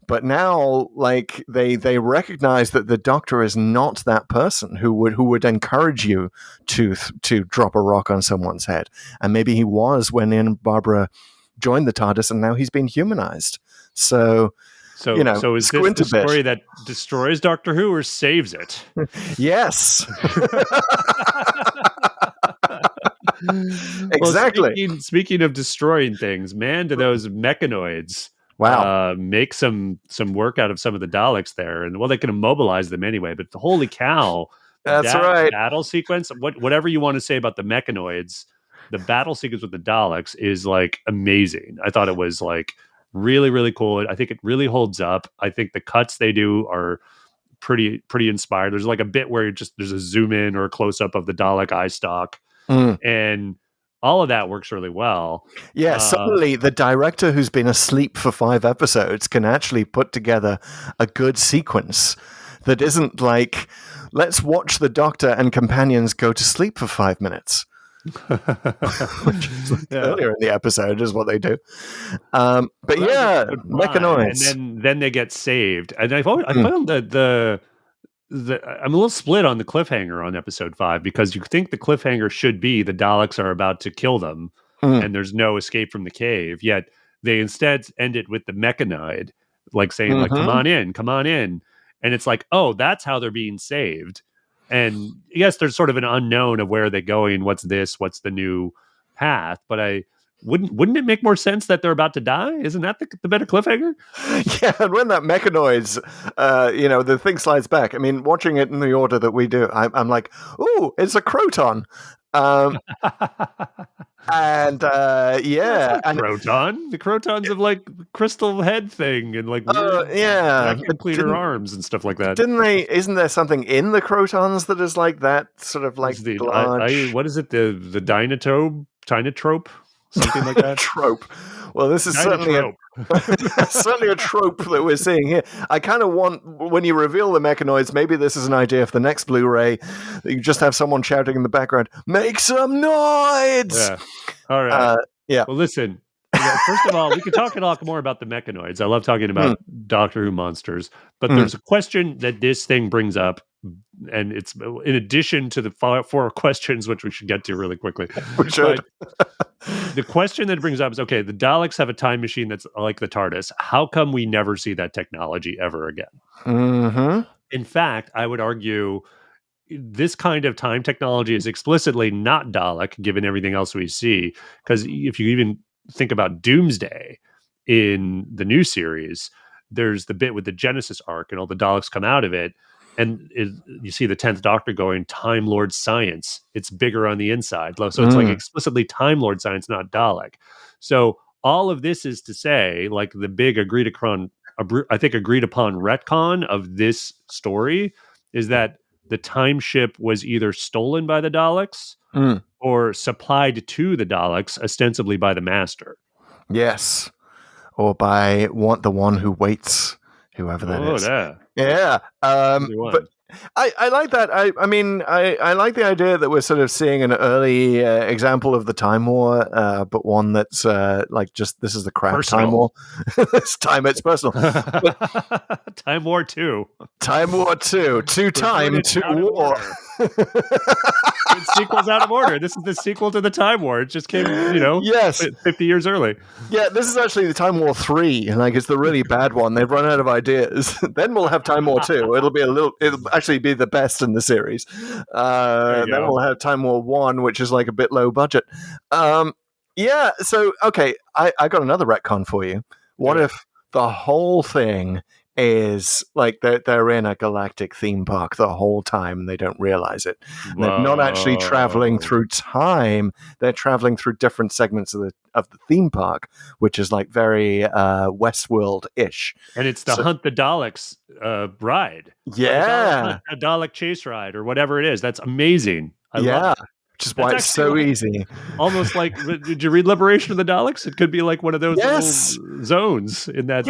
[SPEAKER 8] But now, like they recognize that the Doctor is not that person who would encourage you to drop a rock on someone's head, and maybe he was when Ian and Barbara joined the TARDIS, and now he's been humanized. So is this the story that destroys Doctor Who or saves it? Yes. Exactly.
[SPEAKER 7] Well, speaking of destroying things, man, do those mechanoids.
[SPEAKER 8] Wow.
[SPEAKER 7] Make some work out of some of the Daleks there. And they can immobilize them anyway. But holy cow.
[SPEAKER 8] That's right.
[SPEAKER 7] Battle sequence, whatever you want to say about the mechanoids, the battle sequence with the Daleks is like amazing. I thought it was like really, really cool. I think it really holds up. I think the cuts they do are pretty inspired. There's like a bit where there's a zoom in or a close up of the Dalek eye stalk. And all of that works really well.
[SPEAKER 8] Yeah, suddenly the director who's been asleep for 5 episodes can actually put together a good sequence that isn't like, let's watch the Doctor and companions go to sleep for 5 minutes. Which is earlier in the episode is what they do. But mechanoids.
[SPEAKER 7] And then they get saved. And I found that I'm a little split on the cliffhanger on episode 5 because you think the cliffhanger should be the Daleks are about to kill them and there's no escape from the cave. Yet they instead end it with the mechanoid, like saying, like, come on in. And it's like, oh, that's how they're being saved. And yes, there's sort of an unknown of where they're going. What's the new path? But wouldn't it make more sense that they're about to die? Isn't that the better cliffhanger?
[SPEAKER 8] Yeah, and when that mechanoids, the thing slides back. I mean, watching it in the order that we do, I'm like, ooh, it's a croton. And and
[SPEAKER 7] Croton. The Crotons have like crystal head thing and like vacuum cleaner arms and stuff like that.
[SPEAKER 8] Didn't they? Isn't there something in the Crotons that is like that sort of like large?
[SPEAKER 7] What is it? The Dinotrope, something like that.
[SPEAKER 8] Trope. Well, this is certainly a trope that we're seeing here. I kind of want, when you reveal the mechanoids, maybe this is an idea for the next Blu-ray, that you just have someone shouting in the background, "Make some noise!"
[SPEAKER 7] Yeah. All right.
[SPEAKER 8] Yeah.
[SPEAKER 7] Well, listen. First of all, we could talk a lot more about the mechanoids. I love talking about Doctor Who monsters, but there's a question that this thing brings up, and it's in addition to the 4 questions, which we should get to really quickly.
[SPEAKER 8] We should.
[SPEAKER 7] The question that it brings up is, okay, the Daleks have a time machine that's like the TARDIS. How come we never see that technology ever again?
[SPEAKER 8] Mm-hmm.
[SPEAKER 7] In fact, I would argue this kind of time technology is explicitly not Dalek, given everything else we see. Because if you even think about Doomsday in the new series, there's the bit with the Genesis arc and all the Daleks come out of it. And you see the 10th Doctor going, Time Lord science. It's bigger on the inside. So it's like explicitly Time Lord science, not Dalek. So all of this is to say, like the big agreed upon retcon of this story is that the time ship was either stolen by the Daleks or supplied to the Daleks, ostensibly by the Master.
[SPEAKER 8] Yes. Or by the one who waits, whoever that is. Yeah. But I like that. I mean, I like the idea that we're sort of seeing an early example of the Time War, but one that's this is the crap Time War. This time it's personal.
[SPEAKER 7] Time War 2.
[SPEAKER 8] Time War 2. Time to war.
[SPEAKER 7] Sequel's out of order. This is the sequel to the Time War. It just came, 50 years early.
[SPEAKER 8] Yeah, this is actually the Time War 3. Like, it's the really bad one. They've run out of ideas. Then we'll have Time War 2. It'll actually be the best in the series. Then we'll have Time War 1, which is like a bit low budget. Yeah, so, okay, I got another retcon for you. What if the whole thing is like they're in a galactic theme park the whole time and they don't realize it? They're not actually traveling through time. They're traveling through different segments of the theme park, which is like very Westworld-ish.
[SPEAKER 7] And it's the Hunt the Daleks ride.
[SPEAKER 8] Yeah.
[SPEAKER 7] A Dalek chase ride or whatever it is. That's amazing. I love it.
[SPEAKER 8] Which is why it's so easy. Almost
[SPEAKER 7] like, did you read Liberation of the Daleks? It could be like one of those little zones in that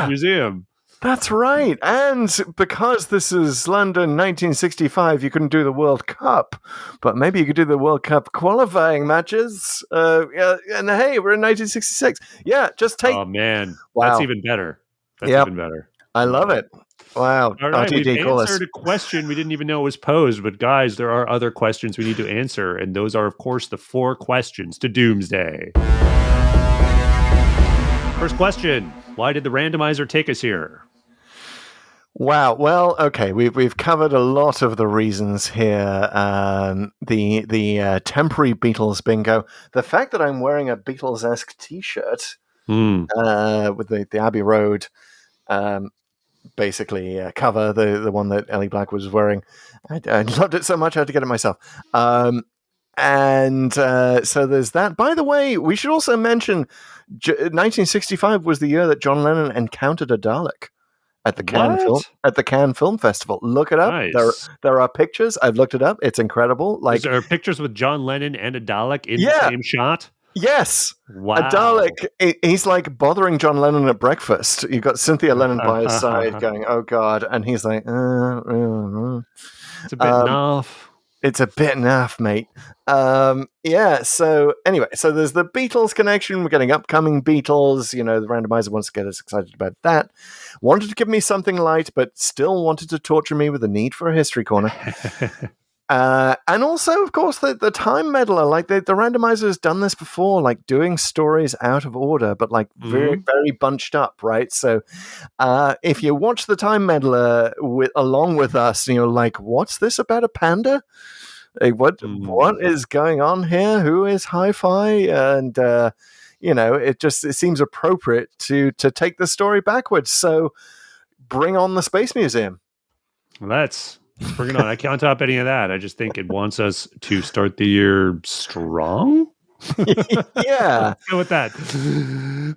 [SPEAKER 7] museum.
[SPEAKER 8] That's right. And because this is London 1965, you couldn't do the World Cup. But maybe you could do the World Cup qualifying matches. And hey, we're in 1966. Yeah, just take...
[SPEAKER 7] Oh, man.
[SPEAKER 8] Wow.
[SPEAKER 7] That's even better. That's even better.
[SPEAKER 8] I love it. Wow.
[SPEAKER 7] All right, we've answered a question we didn't even know was posed. But guys, there are other questions we need to answer. And those are, of course, the 4 questions to Doomsday. First question. Why did the randomizer take us here?
[SPEAKER 8] Wow. Well, okay. We've covered a lot of the reasons here. The temporary Beatles bingo. The fact that I'm wearing a Beatles-esque T-shirt with the Abbey Road basically cover, the one that Ellie Black was wearing. I loved it so much I had to get it myself. So there's that. By the way, we should also mention 1965 was the year that John Lennon encountered a Dalek at the Cannes Film Festival. Look it up.
[SPEAKER 7] Nice.
[SPEAKER 8] There are pictures. I've looked it up. It's incredible. Like,
[SPEAKER 7] there are pictures with John Lennon and a Dalek in the same shot?
[SPEAKER 8] Yes.
[SPEAKER 7] Wow.
[SPEAKER 8] A Dalek, he's like bothering John Lennon at breakfast. You've got Cynthia Lennon by his side going, oh God. And he's like,
[SPEAKER 7] it's a bit naff.
[SPEAKER 8] It's a bit naff, mate. So anyway, so there's the Beatles connection. We're getting upcoming Beatles. The randomizer wants to get us excited about that. Wanted to give me something light, but still wanted to torture me with the need for a history corner. And also, of course, the time meddler. Like the randomizer has done this before, like doing stories out of order, but like very, very bunched up, right? So if you watch the time meddler along with us, and you're like, what's this about a panda? What is going on here? Who is Hi-Fi? And it seems appropriate to take the story backwards. So bring on the Space Museum.
[SPEAKER 7] Let's bring it on. I can't top any of that. I just think it wants us to start the year strong.
[SPEAKER 8] Yeah,
[SPEAKER 7] let's go with that.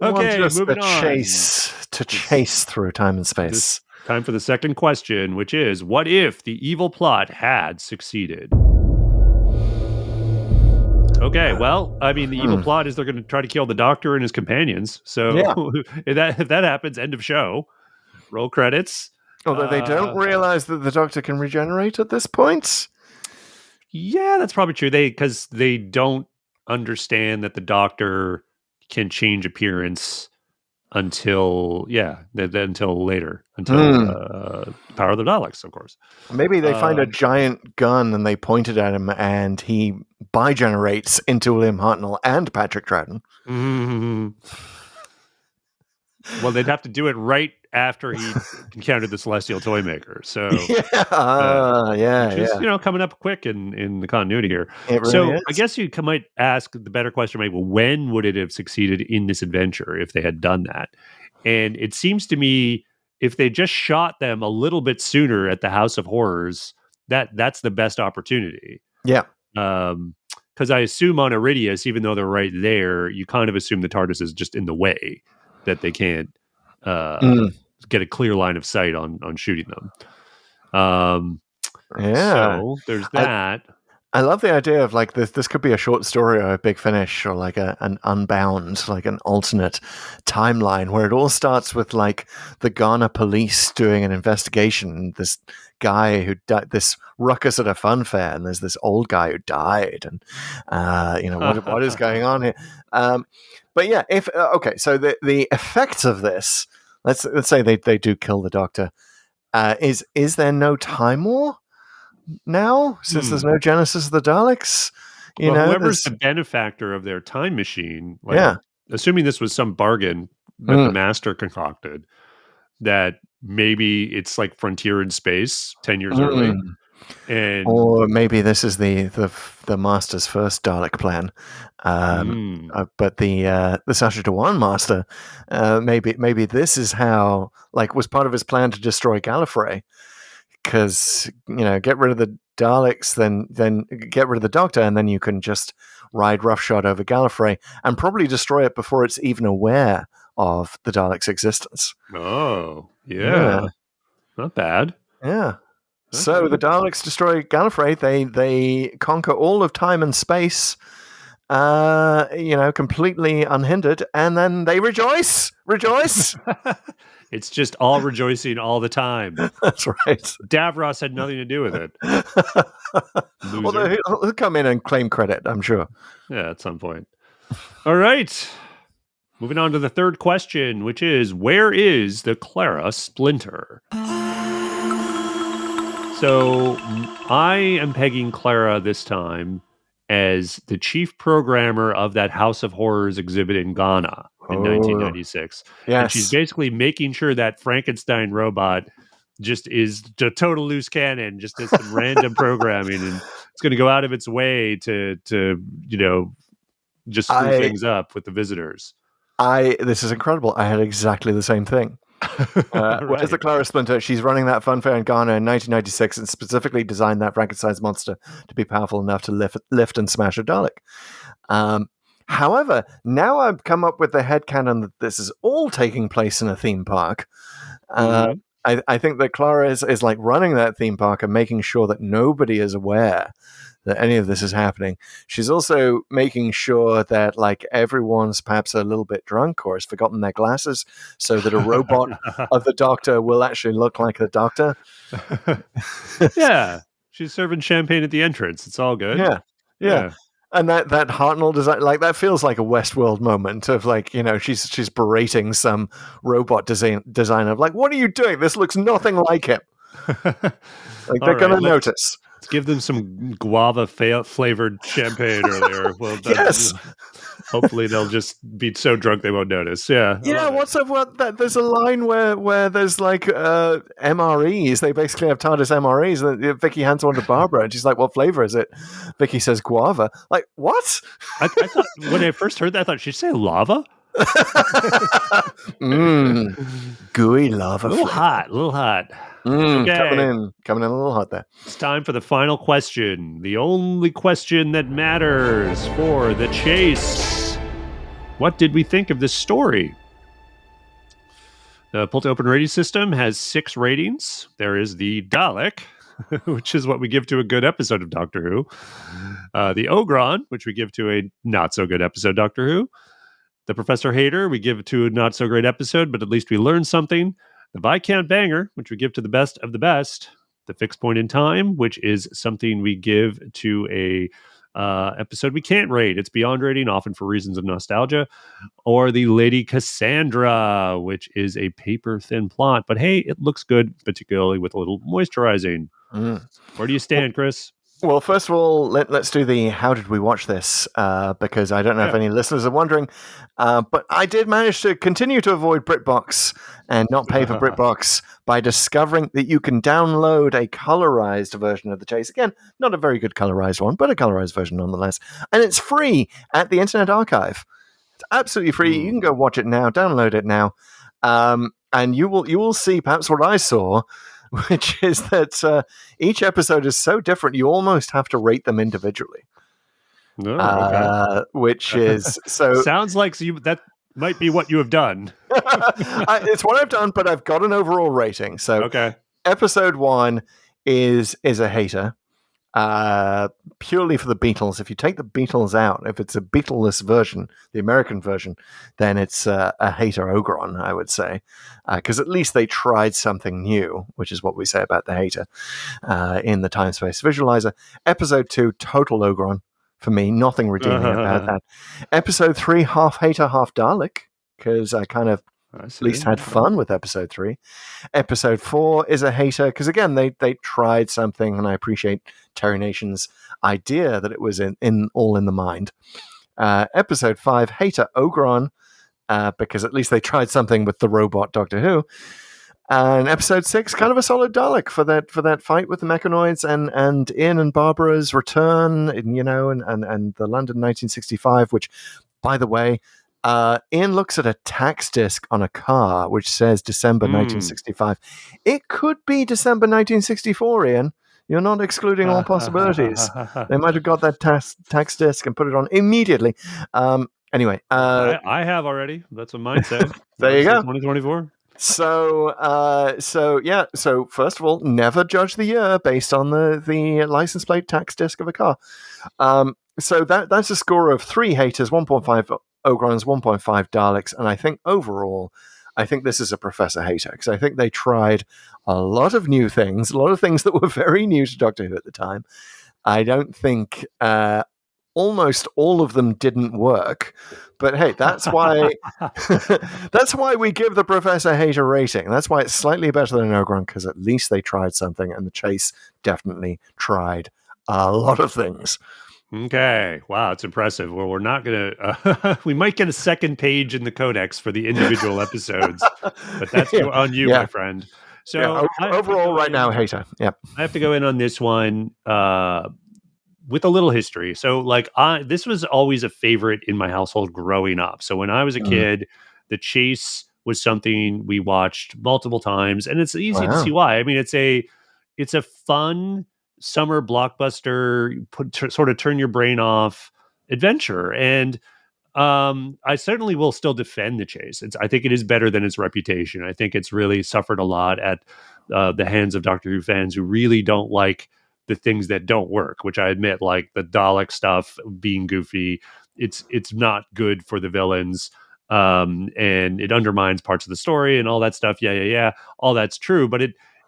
[SPEAKER 7] Okay, moving on.
[SPEAKER 8] To chase through time and space.
[SPEAKER 7] Time for the second question, which is, what if the evil plot had succeeded? Okay, well, I mean, the evil plot is they're going to try to kill the Doctor and his companions. So if that happens, end of show. Roll credits.
[SPEAKER 8] Although they don't realize that the Doctor can regenerate at this point.
[SPEAKER 7] Yeah, that's probably true. Because they don't understand that the Doctor can change appearance until later, until Power of the Daleks, of course.
[SPEAKER 8] Maybe they find a giant gun and they point it at him, and he bigenerates into William Hartnell and Patrick Troughton.
[SPEAKER 7] Mm-hmm. Well, they'd have to do it right after he encountered the Celestial Toymaker. So coming up quick in the continuity here. Really is. I guess you might ask the better question, right? Well, when would it have succeeded in this adventure if they had done that? And it seems to me, if they just shot them a little bit sooner at the House of Horrors, that's the best opportunity.
[SPEAKER 8] Yeah.
[SPEAKER 7] Because I assume on Iridius, even though they're right there, you kind of assume the TARDIS is just in the way, that they can't get a clear line of sight on shooting them. So there's that.
[SPEAKER 8] I love the idea of like this could be a short story or a big finish or like an Unbound, like an alternate timeline where it all starts with like the Ghana police doing an investigation. This guy who died, this ruckus at a fun fair, and there's this old guy who died, and what is going on here? But yeah, so the effects of this, let's say they do kill the Doctor. Is there no time war now, since there's no Genesis of the Daleks?
[SPEAKER 7] Whoever's the benefactor of their time machine, assuming this was some bargain that the Master concocted, that maybe it's like Frontier in Space 10 years early. Or
[SPEAKER 8] maybe this is the Master's first Dalek plan, but the Sacha Dhawan Master, maybe this is how, like, was part of his plan to destroy Gallifrey, because get rid of the Daleks, then get rid of the Doctor, and then you can just ride roughshod over Gallifrey and probably destroy it before it's even aware of the Daleks' existence.
[SPEAKER 7] Oh, yeah. Not bad.
[SPEAKER 8] Yeah. So the Daleks destroy Gallifrey. They conquer all of time and space, completely unhindered, and then they rejoice.
[SPEAKER 7] It's just all rejoicing all the time.
[SPEAKER 8] That's right.
[SPEAKER 7] Davros had nothing to do with it.
[SPEAKER 8] Although he'll come in and claim credit, I'm sure.
[SPEAKER 7] Yeah, at some point. All right. Moving on to the third question, which is, where is the Clara Splinter? So I am pegging Clara this time as the chief programmer of that House of Horrors exhibit in Ghana in 1996.
[SPEAKER 8] Yes.
[SPEAKER 7] And she's basically making sure that Frankenstein robot just is a total loose cannon, just does some random programming, and it's going to go out of its way to just screw things up with the visitors.
[SPEAKER 8] This is incredible. I had exactly the same thing.
[SPEAKER 7] Right.
[SPEAKER 8] As the Clara Splinter, she's running that fun fair in Ghana in 1996 and specifically designed that Frankenstein's monster to be powerful enough to lift and smash a Dalek. However, now I've come up with the headcanon that this is all taking place in a theme park. I think that Clara is like running that theme park and making sure that nobody is aware that any of this is happening. She's also making sure that like everyone's perhaps a little bit drunk or has forgotten their glasses, so that a robot of the Doctor will actually look like the Doctor.
[SPEAKER 7] Yeah, she's serving champagne at the entrance. It's all good.
[SPEAKER 8] Yeah. And that Hartnell design, like, that feels like a Westworld moment of like, she's berating some robot designer of like, what are you doing? This looks nothing like him. Like, they're going to notice.
[SPEAKER 7] Let's give them some guava flavored champagne earlier. Well,
[SPEAKER 8] Yes.
[SPEAKER 7] Hopefully they'll just be so drunk they won't notice. Yeah. I
[SPEAKER 8] Yeah,
[SPEAKER 7] love it.
[SPEAKER 8] what's up? What that? There's a line where there's like MREs. They basically have TARDIS MREs, and Vicky hands one to Barbara, and she's like, "What flavor is it?" Vicky says guava. Like, what?
[SPEAKER 7] I thought when I first heard that, I thought she'd say lava.
[SPEAKER 8] Gooey lava.
[SPEAKER 7] A little
[SPEAKER 8] flavor.
[SPEAKER 7] hot, a little hot.
[SPEAKER 8] Okay. Coming in a little hot there.
[SPEAKER 7] It's time for the final question. The only question that matters for the chase. What did we think of this story? The Pull to Open rating system has 6 ratings. There is the Dalek, which is what we give to a good episode of Doctor Who. The Ogron, which we give to a not so good episode of Doctor Who. The Professor Hater, we give to a not so great episode, but at least we learned something. The Viscount Banger, which we give to the best of the best. The Fixed Point in Time, which is something we give to a episode we can't rate. It's beyond rating, often for reasons of nostalgia. Or the Lady Cassandra, which is a paper-thin plot. But hey, it looks good, particularly with a little moisturizing. Where do you stand, Chris?
[SPEAKER 8] Well, first of all, let's do the how did we watch this? Because I don't know if any listeners are wondering. But I did manage to continue to avoid BritBox and not pay for BritBox by discovering that you can download a colorized version of The Chase. Again, not a very good colorized one, but a colorized version nonetheless. And it's free at the Internet Archive. It's absolutely free. You can go watch it now, download it now. And you will see perhaps what I saw, which is that each episode is so different, you almost have to rate them individually.
[SPEAKER 7] Okay.
[SPEAKER 8] Which is so.
[SPEAKER 7] Sounds like that might be what you have done.
[SPEAKER 8] It's what I've done, but I've got an overall rating. So,
[SPEAKER 7] Okay.
[SPEAKER 8] episode 1 is a hater, purely for the Beatles. If you take the Beatles out, if it's a Beatleless version, the American version, then it's a hater Ogron, I would say, because at least they tried something new, which is what we say about the hater in the time space visualizer. Episode 2, total Ogron for me, nothing redeeming about that. Episode 3, half hater, half Dalek, because I kind of at least had fun with episode 3. Episode 4 is a hater because again they tried something, and I appreciate Terry Nation's idea that it was in all in the mind. Episode 5, hater Ogron, because at least they tried something with the robot Doctor Who. And episode 6, kind of a solid Dalek for that fight with the mechanoids and Ian and Barbara's return, and the London 1965, which, by the way, Ian looks at a tax disc on a car which says December 1965. It could be December 1964, Ian. You're not excluding all possibilities. They might have got that tax disc and put it on immediately. Anyway.
[SPEAKER 7] I have already. That's what mine said.
[SPEAKER 8] There you go. 2024. So first of all, never judge the year based on the license plate tax disc of a car. So that's a score of 3 haters, 1.5 Ogrons, 1.5 Daleks, and I think overall, this is a Professor Hater, because I think they tried a lot of new things, a lot of things that were very new to Doctor Who at the time. I don't think almost all of them didn't work, but hey, that's why we give the Professor Hater rating. That's why it's slightly better than Ogron, because at least they tried something, and the Chase definitely tried a lot of things.
[SPEAKER 7] Okay. Wow, it's impressive. Well, we're not going to... we might get a second page in the Codex for the individual episodes, but that's on you, my friend. So
[SPEAKER 8] overall, right now, hater. Yep.
[SPEAKER 7] I have to go in on this one with a little history. So, this was always a favorite in my household growing up. So when I was a kid, The Chase was something we watched multiple times, and it's easy to see why. I mean, it's a fun summer blockbuster, sort of turn your brain off adventure. And I certainly will still defend The Chase. I think it is better than its reputation. I think it's really suffered a lot at the hands of Doctor Who fans who really don't like the things that don't work, which I admit, like the Dalek stuff being goofy. It's not good for the villains. And it undermines parts of the story and all that stuff. Yeah. All that's true. But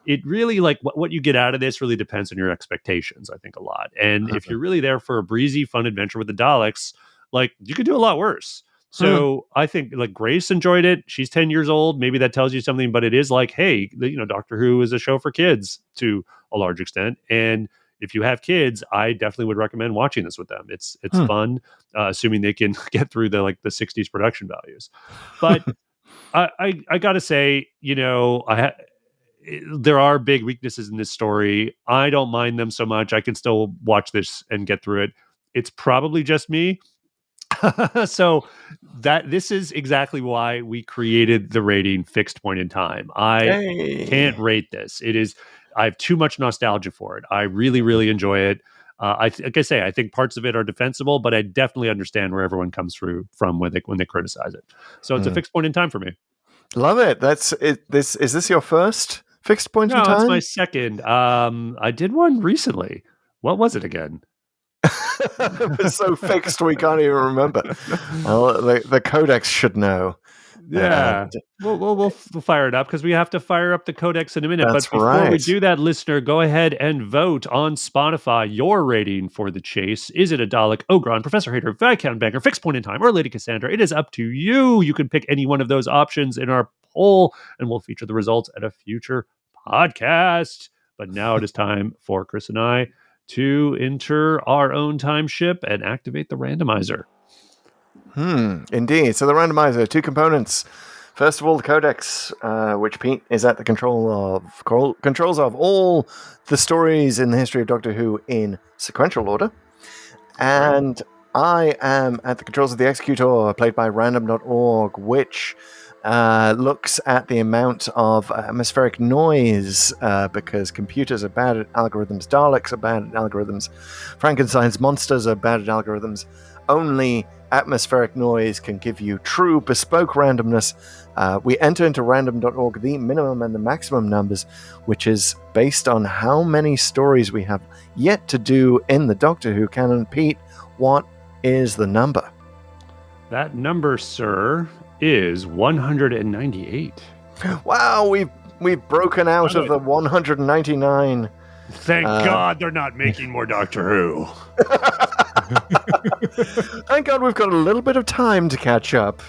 [SPEAKER 7] it really, like, what you get out of this really depends on your expectations, I think, a lot. And if you're really there for a breezy, fun adventure with the Daleks, like, you could do a lot worse. So I think, like, Grace enjoyed it. She's 10 years old. Maybe that tells you something, but it is like, hey, Doctor Who is a show for kids to a large extent. And if you have kids, I definitely would recommend watching this with them. It's fun, assuming they can get through the 60s production values. But I gotta say, there are big weaknesses in this story. I don't mind them so much. I can still watch this and get through it. It's probably just me. So this is exactly why we created the rating fixed point in time. I can't rate this. I have too much nostalgia for it. I really, really enjoy it. Like I say, I think parts of it are defensible, but I definitely understand where everyone comes from when they criticize it. So it's a fixed point in time for me.
[SPEAKER 8] Love it. That's it. Is this your first fixed point in time?
[SPEAKER 7] No, it's my second. I did one recently. What was it again?
[SPEAKER 8] It was so fixed we can't even remember. Well, the Codex should know.
[SPEAKER 7] Yeah, we'll fire it up because we have to fire up the Codex in a minute.
[SPEAKER 8] That's
[SPEAKER 7] but before
[SPEAKER 8] right.
[SPEAKER 7] we do that, listener, go ahead and vote on Spotify your rating for The Chase. Is it a Dalek, Ogron, Professor Hater, Viscount Banker, Fixed Point in Time, or Lady Cassandra? It is up to you. You can pick any one of those options in our poll, and we'll feature the results at a future podcast. But now it is time for Chris and I to enter our own time ship and activate the randomizer.
[SPEAKER 8] Indeed. So the randomizer, 2 components. First of all, the Codex, which Pete is at the controls of all the stories in the history of Doctor Who in sequential order. And I am at the controls of the Executor, played by random.org, which looks at the amount of atmospheric noise because computers are bad at algorithms, Daleks are bad at algorithms, Frankenstein's monsters are bad at algorithms. Only atmospheric noise can give you true bespoke randomness. We enter into random.org the minimum and the maximum numbers, which is based on how many stories we have yet to do in the Doctor Who canon. Pete, what is the number?
[SPEAKER 7] That number, sir, is 198.
[SPEAKER 8] Wow, we've broken out of the 199.
[SPEAKER 7] Thank God they're not making more Doctor Who.
[SPEAKER 8] Thank God we've got a little bit of time to catch up.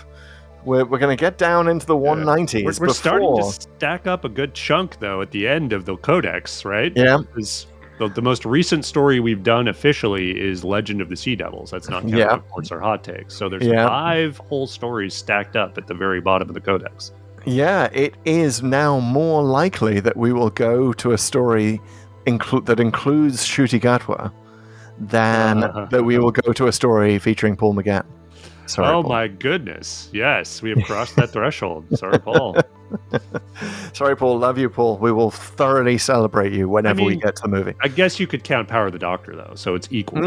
[SPEAKER 8] We're going to get down into the 190s.
[SPEAKER 7] We're starting to stack up a good chunk, though, at the end of the Codex, right?
[SPEAKER 8] Yeah.
[SPEAKER 7] Because the most recent story we've done officially is Legend of the Sea Devils. That's not counting, of course, our hot takes. So there's 5 whole stories stacked up at the very bottom of the Codex. Yeah,
[SPEAKER 8] it is now more likely that we will go to a story that includes Ncuti Gatwa than that we will go to a story featuring Paul McGann. Sorry, Paul.
[SPEAKER 7] My goodness. Yes, we have crossed that threshold. Sorry, Paul.
[SPEAKER 8] Sorry, Paul. Love you, Paul. We will thoroughly celebrate you whenever we get to the movie.
[SPEAKER 7] I guess you could count Power of the Doctor, though, so it's equal.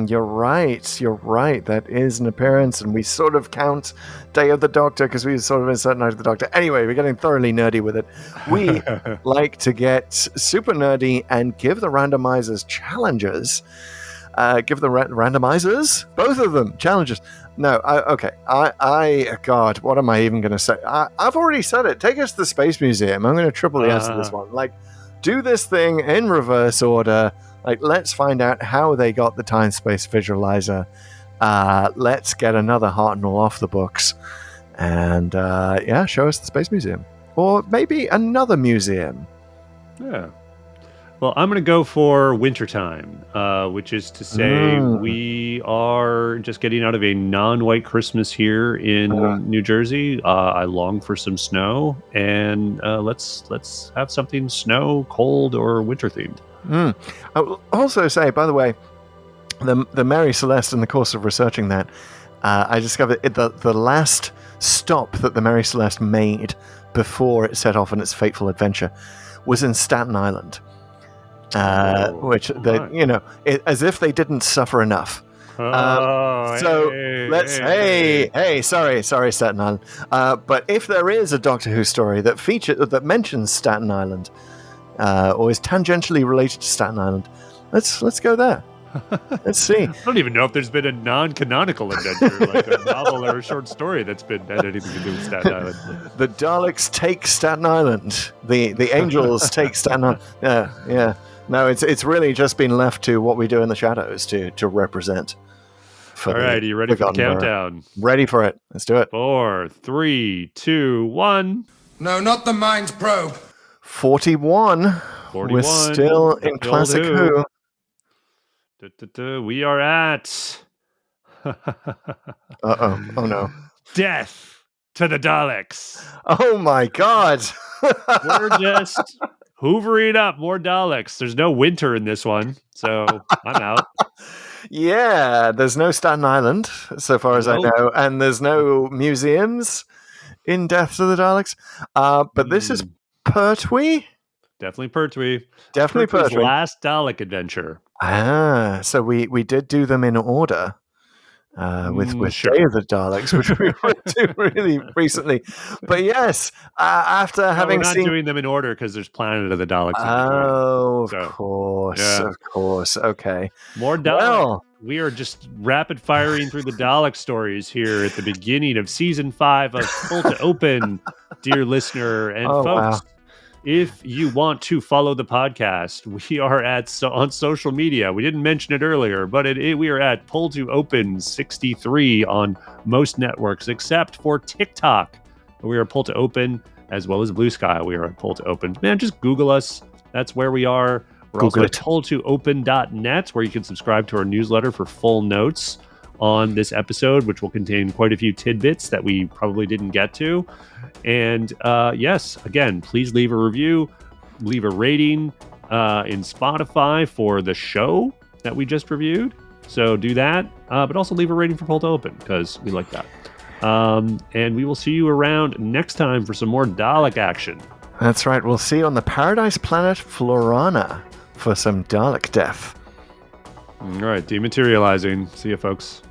[SPEAKER 8] You're right. You're right. That is an appearance, and we sort of count Day of the Doctor because we sort of insert Night of the Doctor. Anyway, we're getting thoroughly nerdy with it. We like to get super nerdy and give the randomizers challenges. Give the randomizers, both of them, challenges. No, God, what am I even going to say? I've already said it. Take us to the Space Museum. I'm going to triple the answer to this one. Do this thing in reverse order. Let's find out how they got the time-space visualizer. Let's get another Hartnell off the books. And, show us the Space Museum. Or maybe another museum.
[SPEAKER 7] Yeah. Well, I'm going to go for wintertime, which is to say we are just getting out of a non-white Christmas here in New Jersey. I long for some snow, and let's have something snow, cold, or winter themed.
[SPEAKER 8] I will also say, by the way, the Mary Celeste, in the course of researching that, I discovered the last stop that the Mary Celeste made before it set off on its fateful adventure was in Staten Island. Which as if they didn't suffer enough. Sorry, Staten Island. But if there is a Doctor Who story that mentions Staten Island, or is tangentially related to Staten Island, let's go there. Let's see.
[SPEAKER 7] I don't even know if there's been a non-canonical adventure, like a novel or a short story that's had anything to do with Staten Island.
[SPEAKER 8] The Daleks take Staten Island. The Angels take Staten Island. Yeah. No, it's really just been left to what we do in the shadows to represent.
[SPEAKER 7] All right, are you ready for the countdown?
[SPEAKER 8] Ready for it. Let's do it.
[SPEAKER 7] 4, 3, 2, 1.
[SPEAKER 5] No, not the Mind Probe.
[SPEAKER 8] 41.
[SPEAKER 7] 41.
[SPEAKER 8] We're still in
[SPEAKER 7] The old
[SPEAKER 8] classic Who.
[SPEAKER 7] We are at
[SPEAKER 8] Uh-oh. Oh, no.
[SPEAKER 7] death to the Daleks.
[SPEAKER 8] Oh, my God.
[SPEAKER 7] We're just hoovering up more Daleks. There's no winter in this one, so I'm out.
[SPEAKER 8] Yeah, there's no Staten Island, so far as I
[SPEAKER 7] Nope.
[SPEAKER 8] know, and there's no museums in Death to the Daleks. But this is Pertwee?
[SPEAKER 7] Definitely Pertwee.
[SPEAKER 8] Definitely
[SPEAKER 7] Pertwee's
[SPEAKER 8] Pertwee.
[SPEAKER 7] last Dalek adventure.
[SPEAKER 8] So we did do them in order. With
[SPEAKER 7] Sure.
[SPEAKER 8] Day of the Daleks, which we went to really recently. But yes, after
[SPEAKER 7] No,
[SPEAKER 8] having
[SPEAKER 7] we're not
[SPEAKER 8] seen...
[SPEAKER 7] doing them in order because there's Planet of the Daleks.
[SPEAKER 8] Oh, of
[SPEAKER 7] So,
[SPEAKER 8] course,
[SPEAKER 7] yeah.
[SPEAKER 8] of course. Okay.
[SPEAKER 7] More Daleks.
[SPEAKER 8] Well,
[SPEAKER 7] We are just rapid firing through the Dalek stories here at the beginning of season 5 of Full to Open, dear listener. And
[SPEAKER 8] Oh,
[SPEAKER 7] folks,
[SPEAKER 8] wow.
[SPEAKER 7] if you want to follow the podcast, we are on social media. We didn't mention it earlier, but we are at Pull to Open 63 on most networks except for TikTok. We are Pull to Open as well as Blue Sky. We are at Pull to Open. Man, just Google us. That's where we are. We're
[SPEAKER 8] Google
[SPEAKER 7] also at pulltoopen.net, where you can subscribe to our newsletter for full notes on this episode, which will contain quite a few tidbits that we probably didn't get to. And yes, again, please leave a review, leave a rating in Spotify for the show that we just reviewed. So do that, but also leave a rating for Pull to Open because we like that. And we will see you around next time for some more Dalek action.
[SPEAKER 8] That's right. We'll see you on the paradise planet Florana for some Dalek death.
[SPEAKER 7] All right, dematerializing. See you, folks.